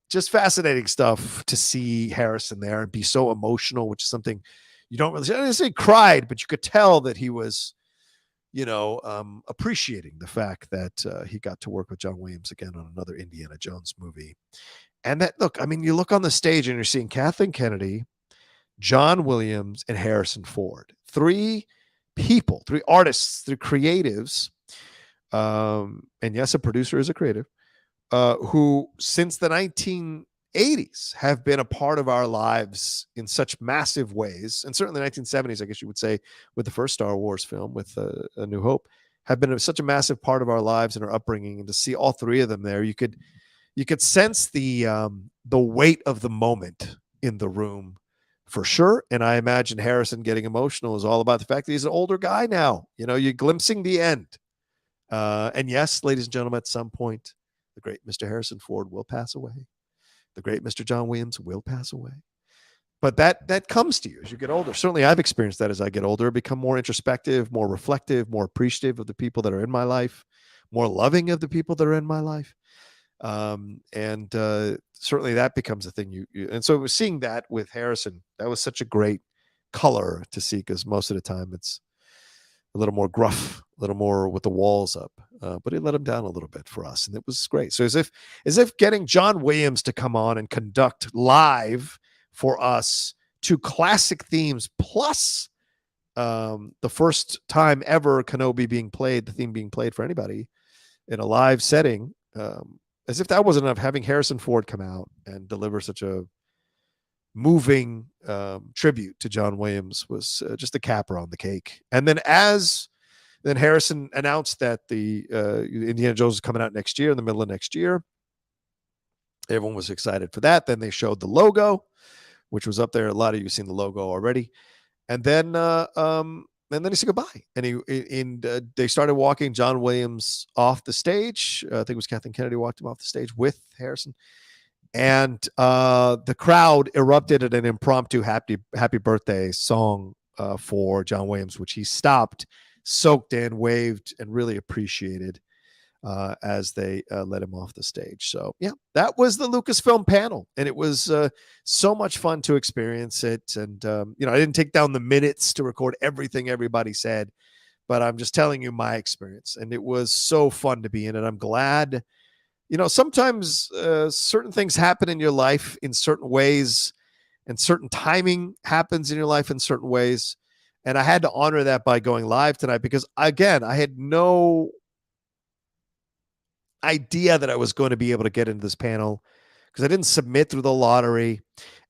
just fascinating stuff to see Harrison there and be so emotional, which is something you don't really, I didn't say cried, but you could tell that he was, appreciating the fact that he got to work with John Williams again on another Indiana Jones movie. And that, look, I mean, you look on the stage and you're seeing Kathleen Kennedy, John Williams, and Harrison Ford. 3 people, 3 artists, 3 creatives. And yes, a producer is a creative, who since the 80s have been a part of our lives in such massive ways, and certainly the 1970s, I guess you would say, with the first Star Wars film, with A New Hope, have been such a massive part of our lives and our upbringing. And to see all three of them there, you could sense the weight of the moment in the room for sure. And I imagine Harrison getting emotional is all about the fact that he's an older guy now. You know, you're glimpsing the end. And yes, ladies and gentlemen, at some point, the great Mr. Harrison Ford will pass away. The great Mr. John Williams will pass away. But that comes to you as you get older. Certainly, I've experienced that as I get older, become more introspective, more reflective, more appreciative of the people that are in my life, more loving of the people that are in my life. And certainly that becomes a thing. And so seeing that with Harrison, that was such a great color to see, because most of the time it's a little more gruff, a little more with the walls up. But it let him down a little bit for us, and it was great. So as if getting John Williams to come on and conduct live for us two classic themes, plus the first time ever Kenobi being played, the theme being played for anybody in a live setting, as if that wasn't enough, having Harrison Ford come out and deliver such a moving tribute to John Williams was just a capper on the cake. And then then Harrison announced that the Indiana Jones is coming out next year, in the middle of next year. Everyone was excited for that. Then they showed the logo, which was up there. A lot of you have seen the logo already. And then he said goodbye. And they started walking John Williams off the stage. I think it was Kathleen Kennedy walked him off the stage with Harrison. And the crowd erupted at an impromptu happy birthday song for John Williams, which he stopped, soaked in, waved, and really appreciated as they let him off the stage. So yeah, that was the Lucasfilm panel, and it was so much fun to experience it. And I didn't take down the minutes to record everything everybody said, but I'm just telling you my experience, and it was so fun to be in it. I'm glad. Sometimes certain things happen in your life in certain ways, and certain timing happens in your life in certain ways. And I had to honor that by going live tonight, because again, I had no idea that I was going to be able to get into this panel, because I didn't submit through the lottery,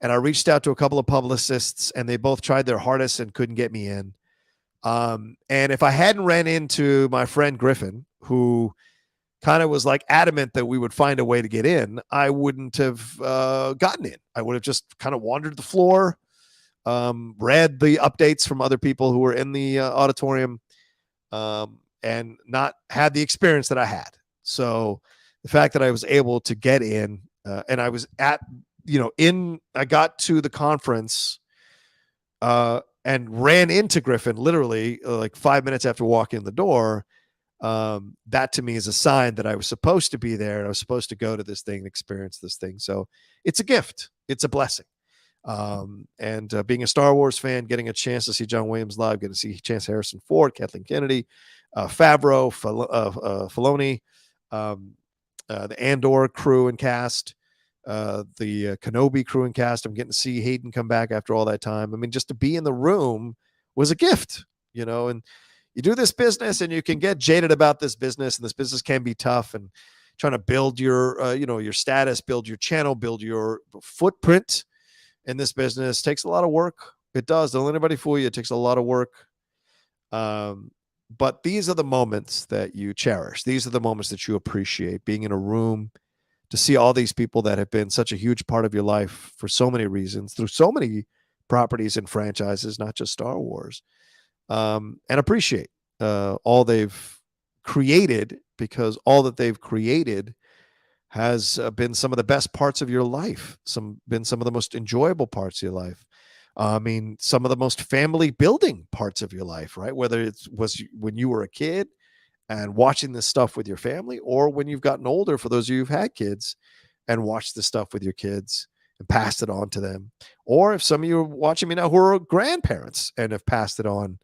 and I reached out to a couple of publicists, and they both tried their hardest and couldn't get me in. And if I hadn't ran into my friend Griffin, who kind of was like adamant that we would find a way to get in, I wouldn't have gotten in. I would have just kind of wandered the floor, read the updates from other people who were in the auditorium, and not had the experience that I had. So the fact that I was able to get in, and I was I got to the conference and ran into Griffin literally like 5 minutes after walking in the door. That to me is a sign that I was supposed to be there, and I was supposed to go to this thing and experience this thing. So it's a gift. It's a blessing. And being a Star Wars fan, getting a chance to see John Williams live, getting to see Chance Harrison Ford, Kathleen Kennedy, Favreau, Filoni, the Andor crew and cast, the Kenobi crew and cast. I'm getting to see Hayden come back after all that time. I mean, just to be in the room was a gift, and you do this business and you can get jaded about this business, and this business can be tough, and trying to build your, your status, build your channel, build your footprint in this business takes a lot of work. It does. Don't let anybody fool you. It takes a lot of work. But these are the moments that you cherish. These are the moments that you appreciate, being in a room to see all these people that have been such a huge part of your life for so many reasons, through so many properties and franchises, not just Star Wars, and appreciate all they've created, because all that they've created has been some of the best parts of your life, been some of the most enjoyable parts of your life. I mean, some of the most family building parts of your life, right? Whether it was when you were a kid and watching this stuff with your family, or when you've gotten older, for those of you who've had kids and watched this stuff with your kids and passed it on to them. Or if some of you are watching me now who are grandparents and have passed it on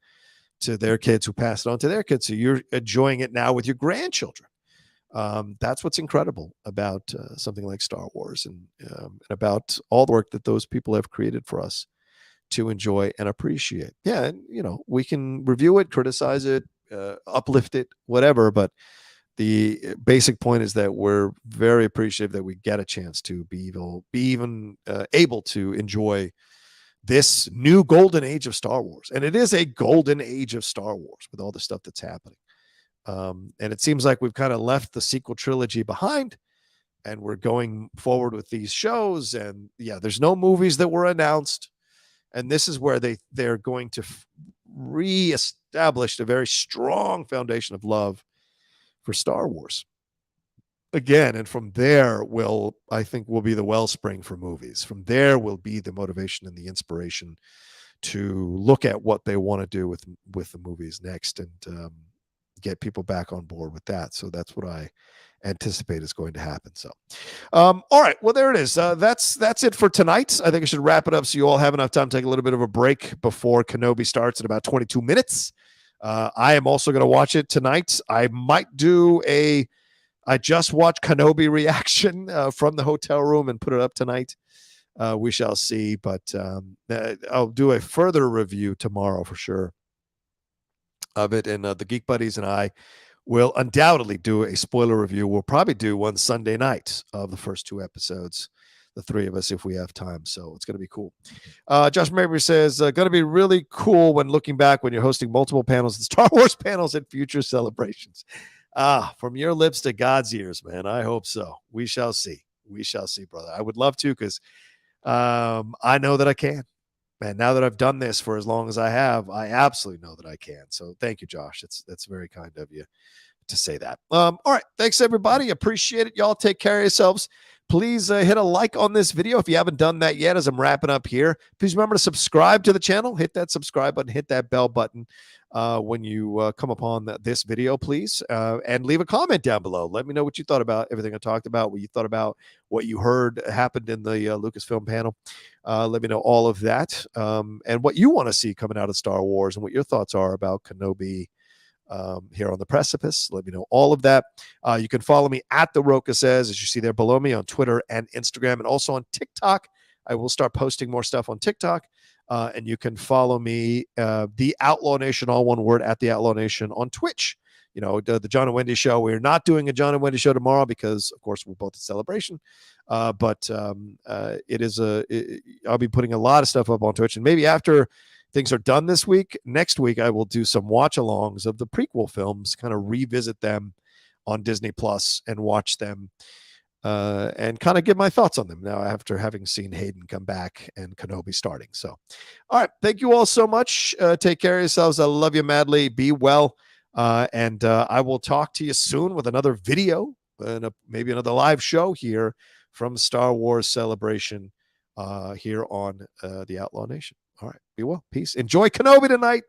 to their kids, who passed it on to their kids. So you're enjoying it now with your grandchildren. That's what's incredible about something like Star Wars, and about all the work that those people have created for us to enjoy and appreciate. Yeah, and we can review it, criticize it, uplift it, whatever, but the basic point is that we're very appreciative that we get a chance to be even able to enjoy this new golden age of Star Wars. And it is a golden age of Star Wars with all the stuff that's happening. And it seems like we've kind of left the sequel trilogy behind, and we're going forward with these shows. And yeah, there's no movies that were announced. And this is where they're going to reestablish a very strong foundation of love for Star Wars again. And from there I think will be the wellspring for movies. From there will be the motivation and the inspiration to look at what they want to do with the movies next, and get people back on board with that. So that's what I anticipate is going to happen. So, all right, well, there it is. That's it for tonight. I think I should wrap it up so you all have enough time to take a little bit of a break before Kenobi starts in about 22 minutes. I am also going to watch it tonight. I might do I just watched Kenobi reaction from the hotel room and put it up tonight. We shall see, but I'll do a further review tomorrow for sure of it. And the Geek Buddies and I will undoubtedly do a spoiler review. We'll probably do one Sunday night of the first 2 episodes, the 3 of us, if we have time. So it's going to be cool. Josh Mabry says, going to be really cool when looking back when you're hosting multiple panels and Star Wars panels at future celebrations. From your lips to God's ears, man. I hope so. We shall see. We shall see, brother. I would love to, because I know that I can. Man, now that I've done this for as long as I have, I absolutely know that I can. So thank you, Josh. That's very kind of you to say that. All right. Thanks, everybody. Appreciate it. Y'all take care of yourselves. Please hit a like on this video if you haven't done that yet as I'm wrapping up here. Please remember to subscribe to the channel. Hit that subscribe button. Hit that bell button when you come upon this video, please. And leave a comment down below. Let me know what you thought about everything I talked about, what you thought about what you heard happened in the Lucasfilm panel. Let me know all of that, and what you want to see coming out of Star Wars and what your thoughts are about Kenobi here on the precipice. Let me know all of that. You can follow me at The Rocha Says, as you see there below me, on Twitter and Instagram, and also on TikTok. I will start posting more stuff on TikTok. And you can follow me, The Outlaw Nation, all one word, at The Outlaw Nation on Twitch. You know, the John and Wendy show. We're not doing a John and Wendy show tomorrow because, of course, we're both at Celebration. But it is I'll be putting a lot of stuff up on Twitch. And maybe after things are done this week, next week, I will do some watch-alongs of the prequel films, kind of revisit them on Disney Plus and watch them and kind of give my thoughts on them now after having seen Hayden come back and Kenobi starting. So, all right. Thank you all so much. Take care of yourselves. I love you madly. Be well. And I will talk to you soon with another video and maybe another live show here from Star Wars Celebration here on the Outlaw Nation. All right. Be well. Peace. Enjoy Kenobi tonight.